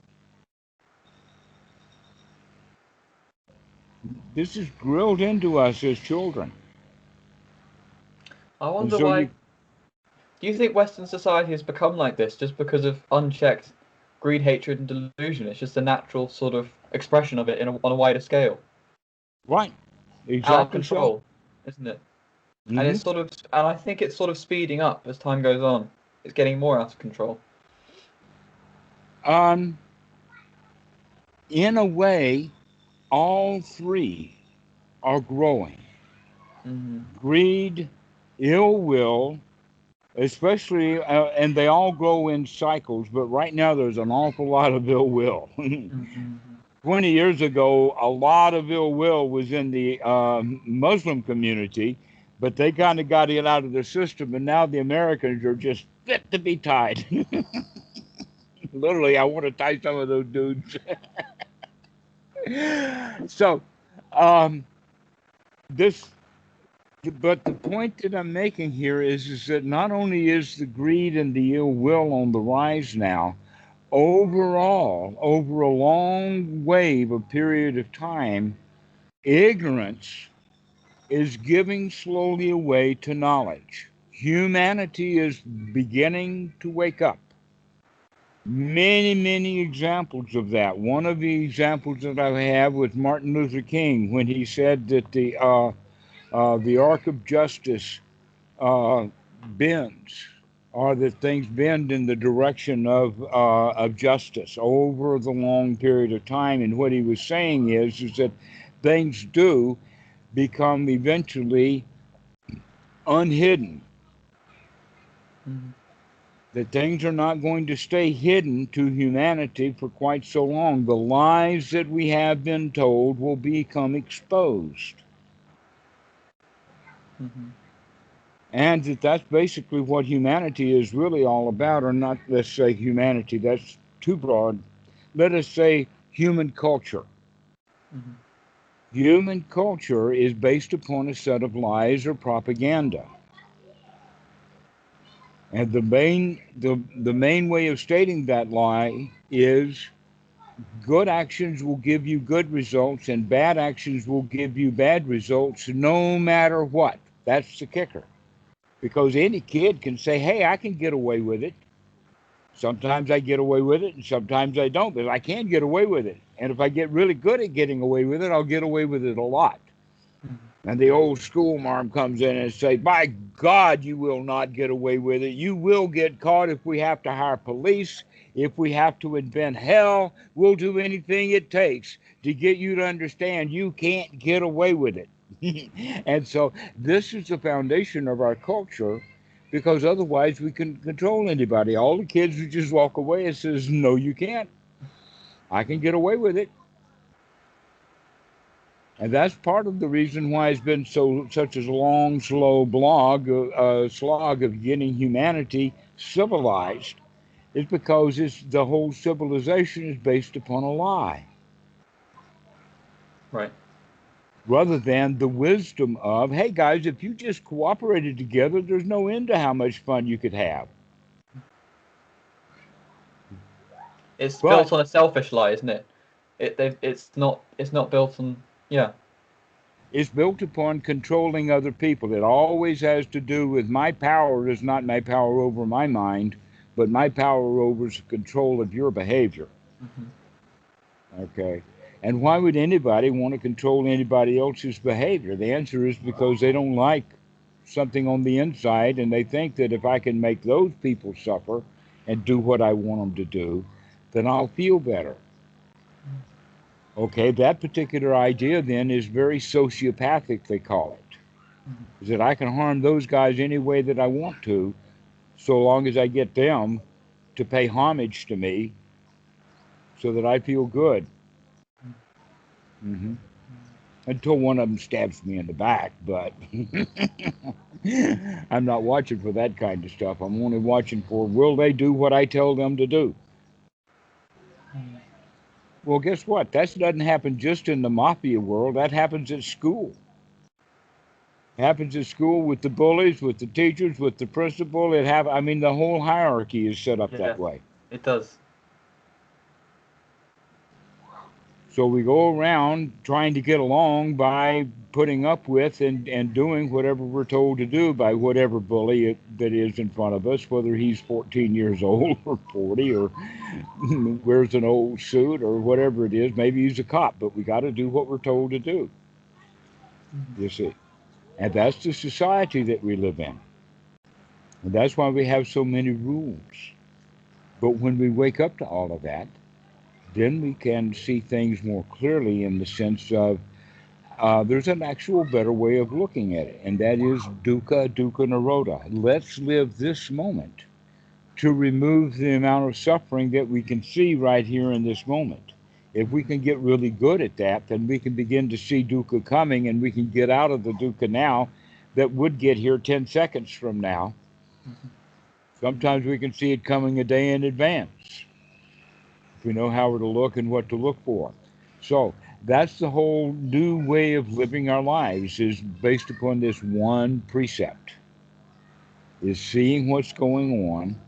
This is drilled into us as children. I And wonder so why. you, Do you think Western society has become like this just because of unchecked greed, hatred, and delusion? It's just a natural sort of expression of it on a wider scale, right, out of exactly so. control, isn't it? And Hmm. I think it's sort of speeding up as time goes on. It's getting more out of control. Um, in a way, all three are growing. Mm-hmm. Greed, ill will, especially, and they all grow in cycles, but right now there's an awful lot of ill will. Mm-hmm. 20 years ago, a lot of ill will was in the Muslim community, but they kind of got it out of their system, and now the Americans are just fit to be tied. Literally, I want to tie some of those dudes. So, um, this, but the point that I'm making here is that not only is the greed and the ill will on the rise now, overall, over a long wave, a period of time, ignorance is giving slowly away to knowledge. Humanity is beginning to wake up. Many, many examples of that. One of the examples that I have with Martin Luther King when he said that the arc of justice bends, or that things bend in the direction of justice over the long period of time. And what he was saying is that things do become eventually unhidden, Mhm. that things are not going to stay hidden to humanity for quite so long. The lies that we have been told will become exposed. Mhm. And that's basically what humanity is really all about, or not, let's say humanity, that's too broad. Let us say human culture. Mhm. Human culture is based upon a set of lies or propaganda. And the main way of stating that lie is good actions will give you good results and bad actions will give you bad results no matter what. That's the kicker. Because any kid can say, hey, I can get away with it. Sometimes I get away with it and sometimes I don't, but I can get away with it. And if I get really good at getting away with it, I'll get away with it a lot. Mhm. And the old school marm comes in and says, by God, you will not get away with it. You will get caught if we have to hire police, if we have to invent hell. We'll do anything it takes to get you to understand you can't get away with it. And so this is the foundation of our culture, because otherwise we can control anybody. All the kids would just walk away and says, no, you can't. I can get away with it. And that's part of the reason why it's been such a long, slow slog of getting humanity civilized, is because the whole civilization is based upon a lie, Right. rather than the wisdom of, hey guys, if you just cooperated together, there's no end to how much fun you could have. It's But built on a selfish lie, isn't it? It's not built on, yeah. it's built upon controlling other people. It always has to do with my power is not my power over my mind, but my power over the control of your behavior. Mhm. Okay. And why would anybody want to control anybody else's behavior? The answer is because they don't like something on the inside and they think that if I can make those people suffer and do what I want them to do, then I'll feel better. Okay, that particular idea then is very sociopathic, they call it. Mhm. Is that I can harm those guys any way that I want to, so long as I get them to pay homage to me so that I feel good. Hmm. Until one of them stabs me in the back, but I'm not watching for that kind of stuff. I'm only watching for, will they do what I tell them to do? Mhm. Well, guess what? That doesn't happen just in the mafia world. That happens at school. Happens at school with the bullies, with the teachers, with the principal. I mean, the whole hierarchy is set up that Yeah, way. it does. So we go around trying to get along by putting up with and doing whatever we're told to do by whatever bully that is in front of us, whether he's 14 years old or 40 or wears an old suit or whatever it is. Maybe he's a cop, but we got to do what we're told to do, Mhm. you see. And that's the society that we live in. And that's why we have so many rules. But when we wake up to all of that, then we can see things more clearly in the sense of there's an actual better way of looking at it, and that is dukkha, dukkha nirodha. Let's live this moment to remove the amount of suffering that we can see right here in this moment. If we Mhm. can get really good at that, then we can begin to see dukkha coming and we can get out of the dukkha now that would get here 10 seconds from now. Mhm. Sometimes we can see it coming a day in advance. if we know how to look and what to look for. So that's the whole new way of living our lives, is based upon this one precept, is seeing what's going on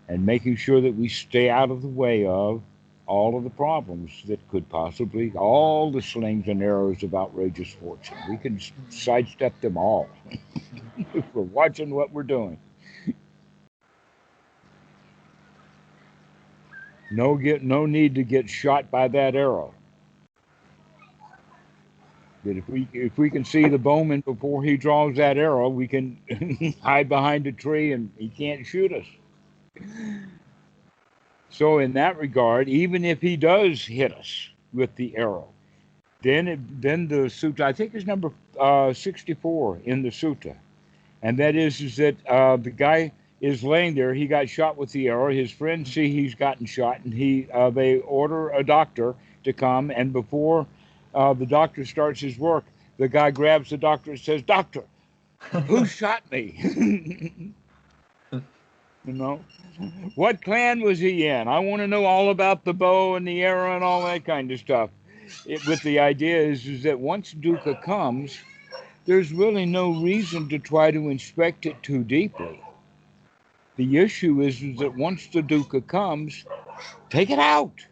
and making sure that we stay out of the way of all of the problems that could possibly, all the slings and arrows of outrageous fortune. We can sidestep them all if we're watching what we're doing. No need to get shot by that arrow. But if we can see the bowman before he draws that arrow, we can hide behind a tree and he can't shoot us. So in that regard, even if he does hit us with the arrow, then the sutta, I think, is number 64 in the sutta, and that is that the guy is laying there. He got shot with the arrow. His friends see he's gotten shot, and they order a doctor to come. And before the doctor starts his work, the guy grabs the doctor and says, "Doctor, who shot me?" You know, what clan was he in? I want to know all about the bow and the arrow and all that kind of stuff. With the idea is that once dukkha comes, there's really no reason to try to inspect it too deeply. The issue is that once the dukkha comes, take it out.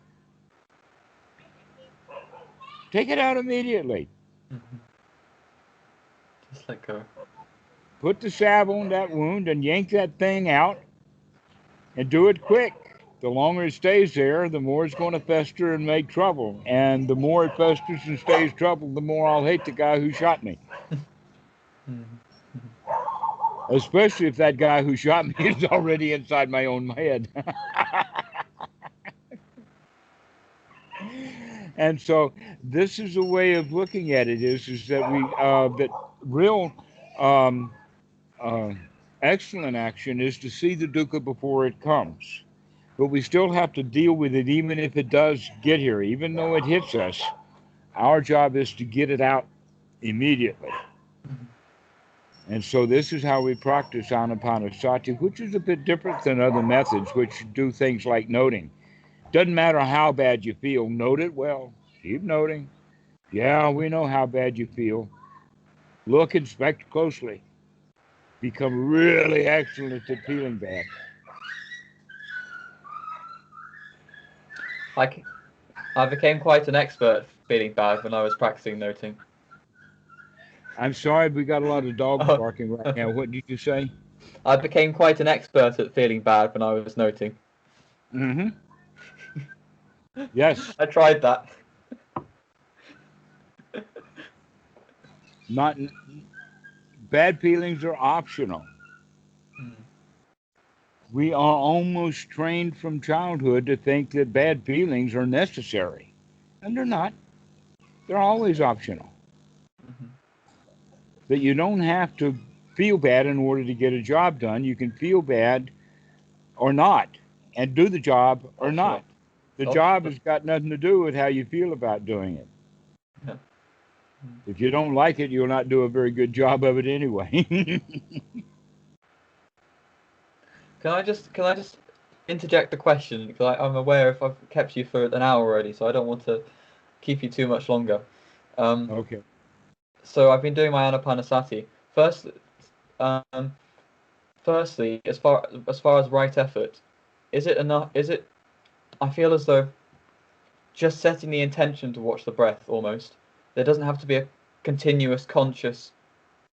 Take it out immediately. Just let go. Put the salve on that wound and yank that thing out, and do it quick. The longer it stays there, the more it's going to fester and make trouble. And the more it festers and stays trouble, the more I'll hate the guy who shot me. Especially if that guy who shot me is already inside my own head. And so this is a way of looking at it, is that we that real excellent action is to see the dukkha before it comes. But we still have to deal with it even if it does get here. Even though it hits us, our job is to get it out immediately. And so this is how we practice anapanasati, which is a bit different than other methods, which do things like noting. Doesn't matter how bad you feel, note it well. Keep noting. Yeah, we know how bad you feel. Look, inspect closely. Become really excellent at feeling bad. I became quite an expert at feeling bad when I was practicing noting. I'm sorry, we got a lot of dogs barking right now. What did you say? I became quite an expert at feeling bad when I was noting. Mm-hmm. Yes. I tried that. Not bad feelings are optional. We are almost trained from childhood to think that bad feelings are necessary, and they're not. They're always optional. That you don't have to feel bad in order to get a job done. You can feel bad or not, and do the job or not. The job has got nothing to do with how you feel about doing it. Yeah. If you don't like it, you'll not do a very good job of it anyway. Can I just interject the question? Because I'm aware if I've kept you for an hour already, so I don't want to keep you too much longer. Okay. So I've been doing my anapanasati. Firstly, as far as right effort, is it enough? I feel as though just setting the intention to watch the breath almost. There doesn't have to be a continuous conscious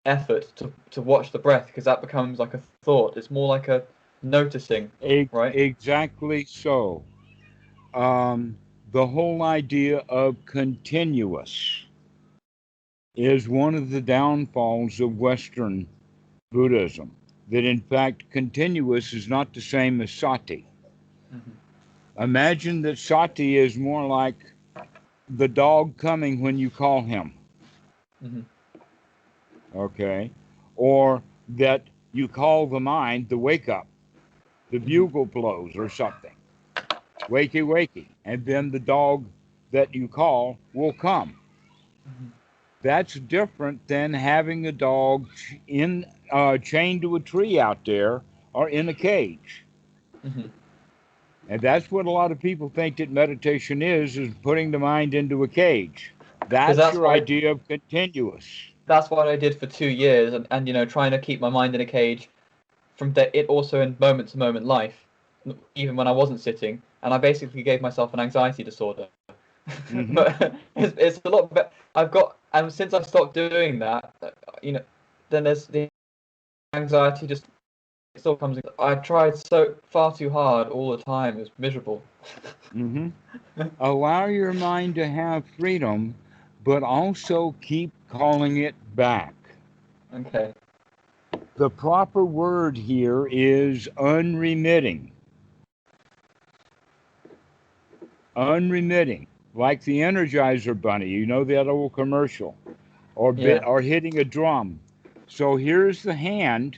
effort to watch the breath, because that becomes like a thought. It's more like a noticing, right? Exactly so. The whole idea of continuous is one of the downfalls of Western Buddhism. That in fact, continuous is not the same as sati. Imagine that sati is more like the dog coming when you call him. Okay? Or that you call the mind the wake up. The bugle blows or something. Wakey, wakey. And then the dog that you call will come. That's different than having a dog chained to a tree out there or in a cage. And that's what a lot of people think that meditation is putting the mind into a cage. Because That's your idea of continuous. that's what I did for 2 years, and trying to keep my mind in a cage from it also in moment to moment life, even when I wasn't sitting, and I basically gave myself an anxiety disorder. Hmm. But it's a lot better. And since I stopped doing that, then there's the anxiety just it still comes in. I tried so far too hard all the time. It was miserable. Hmm. Allow your mind to have freedom, but also keep calling it back. Okay. The proper word here is unremitting. Unremitting. Like the Energizer Bunny, you know that old commercial, Yeah. or hitting a drum. So here's the hand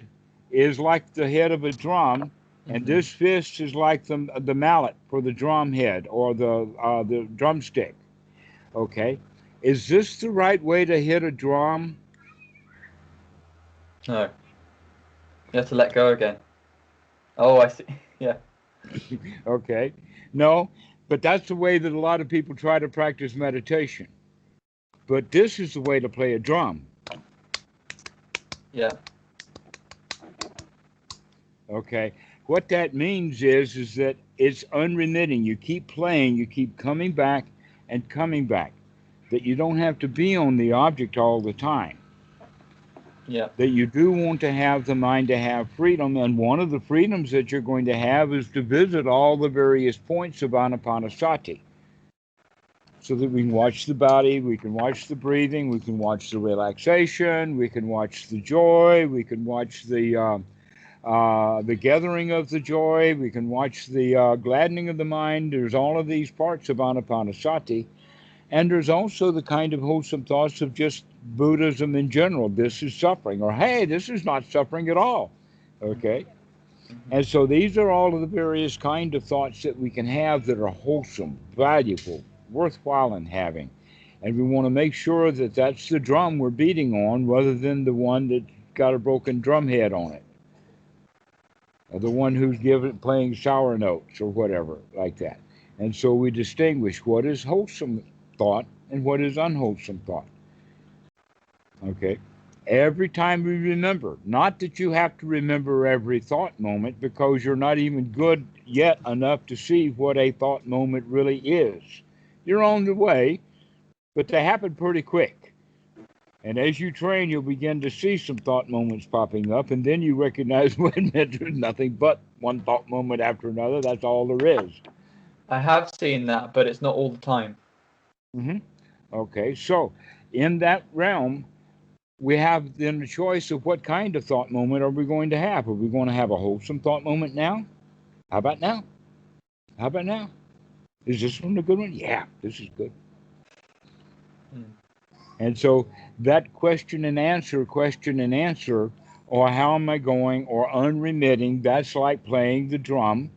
is like the head of a drum, and Hmm. this fist is like the mallet for the drum head or the drumstick. Okay, is this the right way to hit a drum? No, you have to let go again. Oh, I see. Yeah. Okay, no, but that's the way that a lot of people try to practice meditation. But this is the way to play a drum. Yeah. Okay, what that means is that it's unremitting. You keep playing, you keep coming back and coming back. That you don't have to be on the object all the time. Yeah. That you do want to have the mind to have freedom, and one of the freedoms that you're going to have is to visit all the various points of anapanasati, so that we can watch the body, we can watch the breathing, we can watch the relaxation, we can watch the joy, we can watch the gathering of the joy, we can watch the gladdening of the mind. There's all of these parts of anapanasati. And there's also the kind of wholesome thoughts of just Buddhism in general. This is suffering, or hey, this is not suffering at all. Okay? Hmm. And so these are all of the various kind of thoughts that we can have that are wholesome, valuable, worthwhile in having. And we want to make sure that that's the drum we're beating on rather than the one that's got a broken drum head on it, or the one who's playing sour notes or whatever like that. And so we distinguish what is wholesome thought and what is unwholesome thought. Okay. Every time we remember, not that you have to remember every thought moment because you're not even good yet enough to see what a thought moment really is. You're on the way, but they happen pretty quick. And as you train, you'll begin to see some thought moments popping up, and then you recognize, wait a minute, there's nothing but one thought moment after another. That's all there is. I have seen that, but it's not all the time. Hmm. Okay, so in that realm, we have then the choice of what kind of thought moment are we going to have. Are we going to have a wholesome thought moment now? How about now? How about now? Is this one a good one? Yeah, this is good. Mm. And so that question and answer, or how am I going, or unremitting, that's like playing the drum,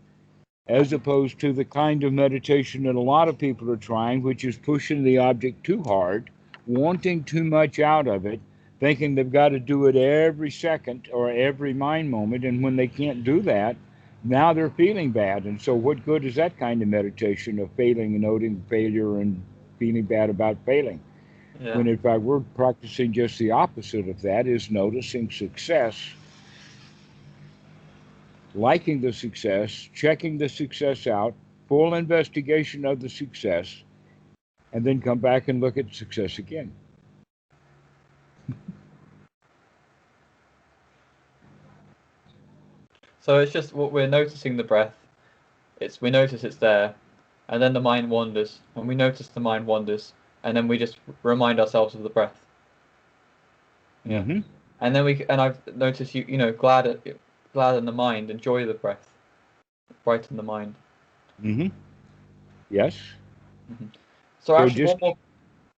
as opposed to the kind of meditation that a lot of people are trying, which is pushing the object too hard, wanting too much out of it, thinking they've got to do it every second or every mind moment. And when they can't do that, now they're feeling bad. And so, what good is that kind of meditation of failing and noting failure and feeling bad about failing? Yeah. When in fact, we're practicing just the opposite of that, is noticing success, liking the success, checking the success out, full investigation of the success, and then come back and look at success again. So it's just what we're noticing the breath. We notice it's there, and then the mind wanders, and we notice the mind wanders, and then we just remind ourselves of the breath. Yeah. Mm-hmm. And then I've noticed glad in the mind, enjoy the breath, brighten the mind. Mm-hmm. Yes. Hmm. So So actually, just one more.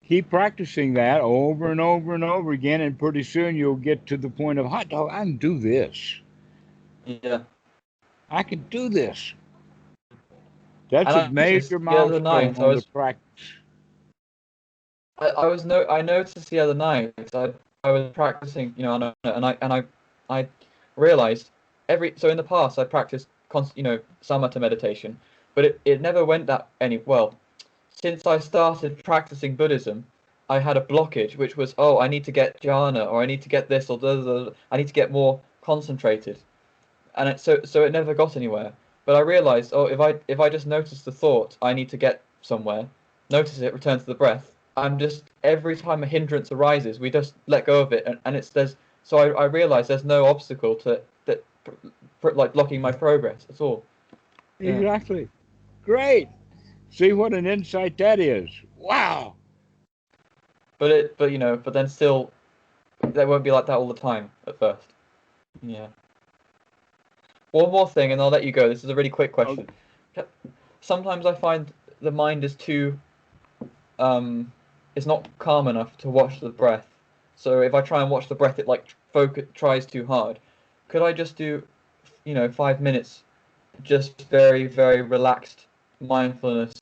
keep practicing that over and over and over again, and pretty soon you'll get to the point of, hot dog, I can do this. Yeah. I can do this. That's And a I noticed major the other milestone night, on the practice. I noticed the other night I was practicing, and I realized so in the past I practiced samatha meditation, but it never went that any well. Since I started practicing Buddhism, I had a blockage, which was, oh, I need to get jhana, or I need to get this, or I need to get more concentrated, and so it never got anywhere. But I realized, oh, if I just notice the thought, I need to get somewhere, notice it, return to the breath. I'm just every time a hindrance arises, we just let go of it, and it's there's. So I realized there's no obstacle to that, like blocking my progress at all. Yeah. Exactly. Great. See what an insight that is. Wow. But then still, they won't be like that all the time at first. Yeah. One more thing, and I'll let you go. This is a really quick question. Okay. Sometimes I find the mind is too, it's not calm enough to watch the breath. So if I try and watch the breath, it like tries too hard. Could I just do, 5 minutes, just very, very relaxed mindfulness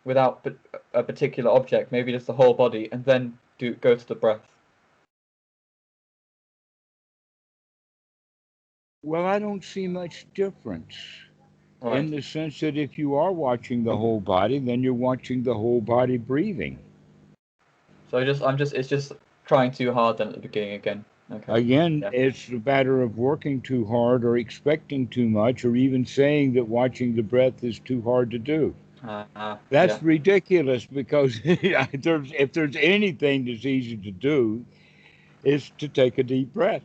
without a particular object, maybe just the whole body, and then go to the breath? Well, I don't see much difference Right. in the sense that if you are watching the whole body, then you're watching the whole body breathing. So it's just trying too hard then at the beginning again. Okay. Again, Yeah. it's a matter of working too hard or expecting too much or even saying that watching the breath is too hard to do. That's Yeah. ridiculous because if there's anything that's easy to do, it's to take a deep breath.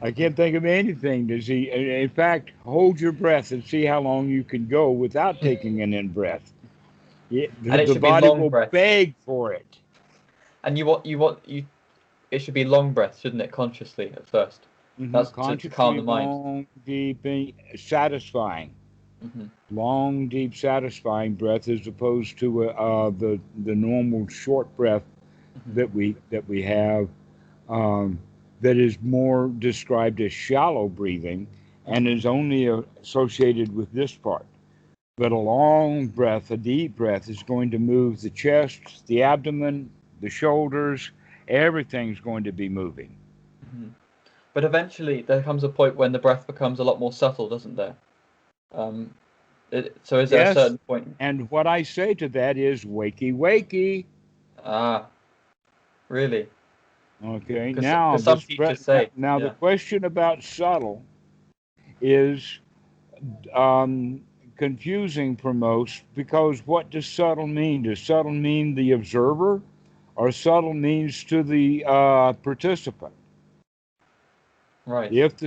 I can't think of anything to see. In fact, hold your breath and see how long you can go without taking an in breath. And it The should be body long will breaths. beg for it. And it should be long breaths, shouldn't it? Consciously at first. That's to calm Consciously the mind. long, deep, and satisfying. Hmm. Long, deep, satisfying breath, as opposed to the normal short breath that we have. Um, that is more described as shallow breathing and is only associated with this part. But a long breath, a deep breath, is going to move the chest, the abdomen, the shoulders, everything's going to be moving. Hmm. But eventually there comes a point when the breath becomes a lot more subtle, doesn't there? Um, so is there a Yes, certain point? and what I say to that is wakey, wakey. Ah, really? Okay, Because some teachers say, now the yeah. question about subtle is um, confusing for most because what does subtle mean? Does subtle mean the observer or subtle means to the participant? Right. If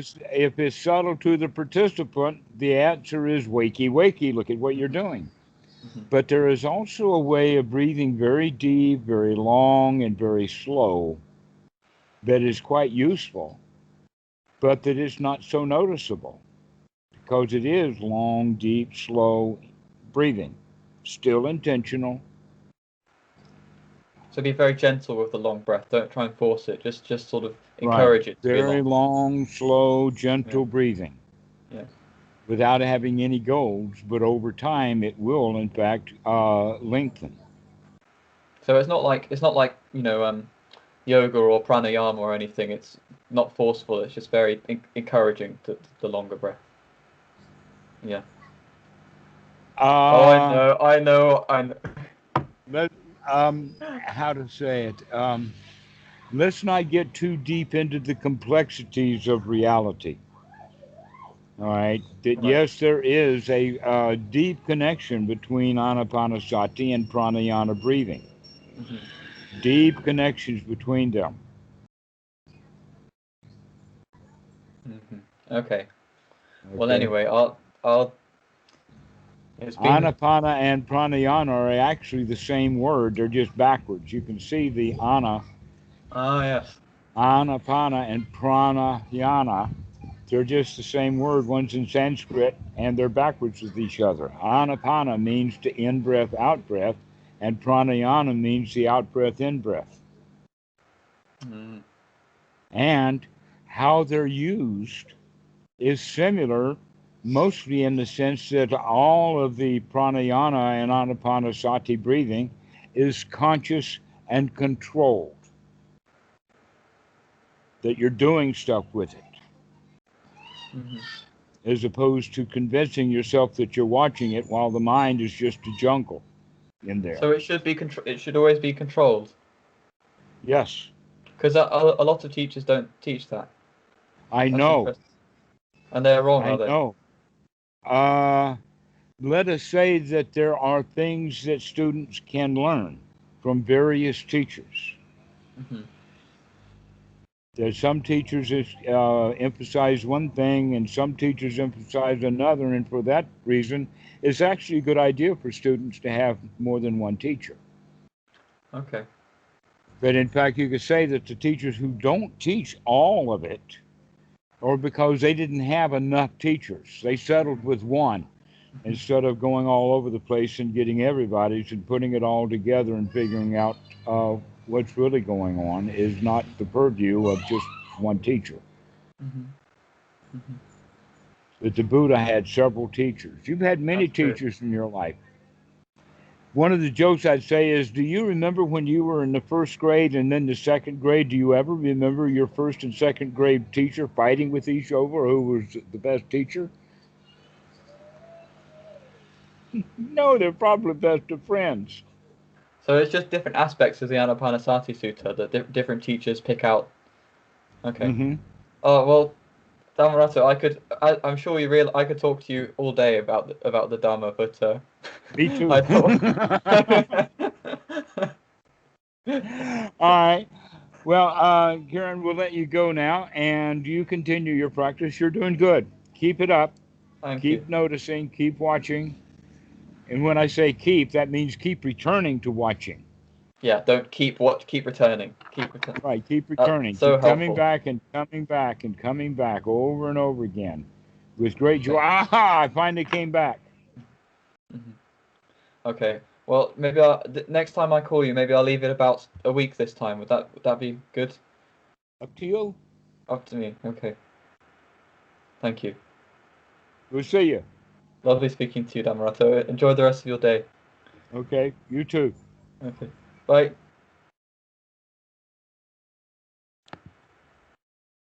it's subtle to the participant, the answer is wakey, wakey, look at what you're doing. Hmm. But there is also a way of breathing very deep, very long, and very slow that is quite useful, but that is not so noticeable because it is long, deep, slow breathing, still intentional. So be very gentle with the long breath. Don't try and force it. Just sort of Right. encourage it to be Very long. long, slow, Yeah. gentle breathing Yeah. without having any goals, but over time it will, in fact, lengthen. So it's not like yoga or pranayama or anything. It's not forceful. It's just very encouraging to the longer breath. Yeah. Oh, I Uh, know. I know. I know. let, how to say it? Let's not get too deep into the complexities of reality. All right. That Right. yes, there is a deep connection between anapanasati and pranayama breathing. Hmm. Deep connections between them. Hmm. Okay. Well, Okay. anyway, I'll. It's been. Anapana and pranayama are actually the same word. They're just backwards. You can see the Ah, yes. anapana, and pranayama. They're just the same word. One's in Sanskrit, and they're backwards with each other. Anapana means to in breath, out breath, and pranayama means the out breath, in breath. Mm. And how they're used is similar, mostly in the sense that all of the pranayama and anapanasati breathing is conscious and controlled, that you're doing stuff with it. Hmm. as opposed to convincing yourself that you're watching it while the mind is just a jungle in there. So it should be it should always be controlled. Yes. Because a lot of teachers don't teach that. I That's know. interesting. And they're wrong, I are they? know. Let us say that there are things that students can learn from various teachers. Mm-hmm. That some teachers emphasize one thing and some teachers emphasize another, and for that reason, it's actually a good idea for students to have more than one teacher. Okay. But in fact, you could say that the teachers who don't teach all of it, or because they didn't have enough teachers, they settled with one instead of going all over the place and getting everybody's and putting it all together and figuring out what's really going on is not the purview of just one teacher. Mm-hmm. Mm-hmm. But the Buddha had several teachers. You've had many That's true. teachers in your life. One of the jokes I'd say is, do you remember when you were in the first grade and then the second grade? Do you ever remember your first and second grade teacher fighting with each other who was the best teacher? No, they're probably best of friends. So it's just different aspects of the Anapanasati Sutta that different teachers pick out. Okay. Mm-hmm. Oh well, Dhammarato, I'm sure you realize I could talk to you all day about the Dhamma, but Me too. I thought. All right. Well, Kiran, we'll let you go now, and you continue your practice. You're doing good. Keep it up. Thank you. Keep noticing. Keep watching. And when I say keep, that means keep returning to watching. Yeah, don't keep returning. Keep returning. Right. Keep returning. So Keep coming helpful. back and coming back and coming back over and over again with great joy. Aha! I finally came back. Mm-hmm. Okay. Well, maybe next time I call you, maybe I'll leave it about a week this time. Would that be good? Up to you. Up to me. Okay. Thank you. We'll see you. Lovely speaking to you, Dhammarato. Enjoy the rest of your day. Okay. You too. Okay. Bye.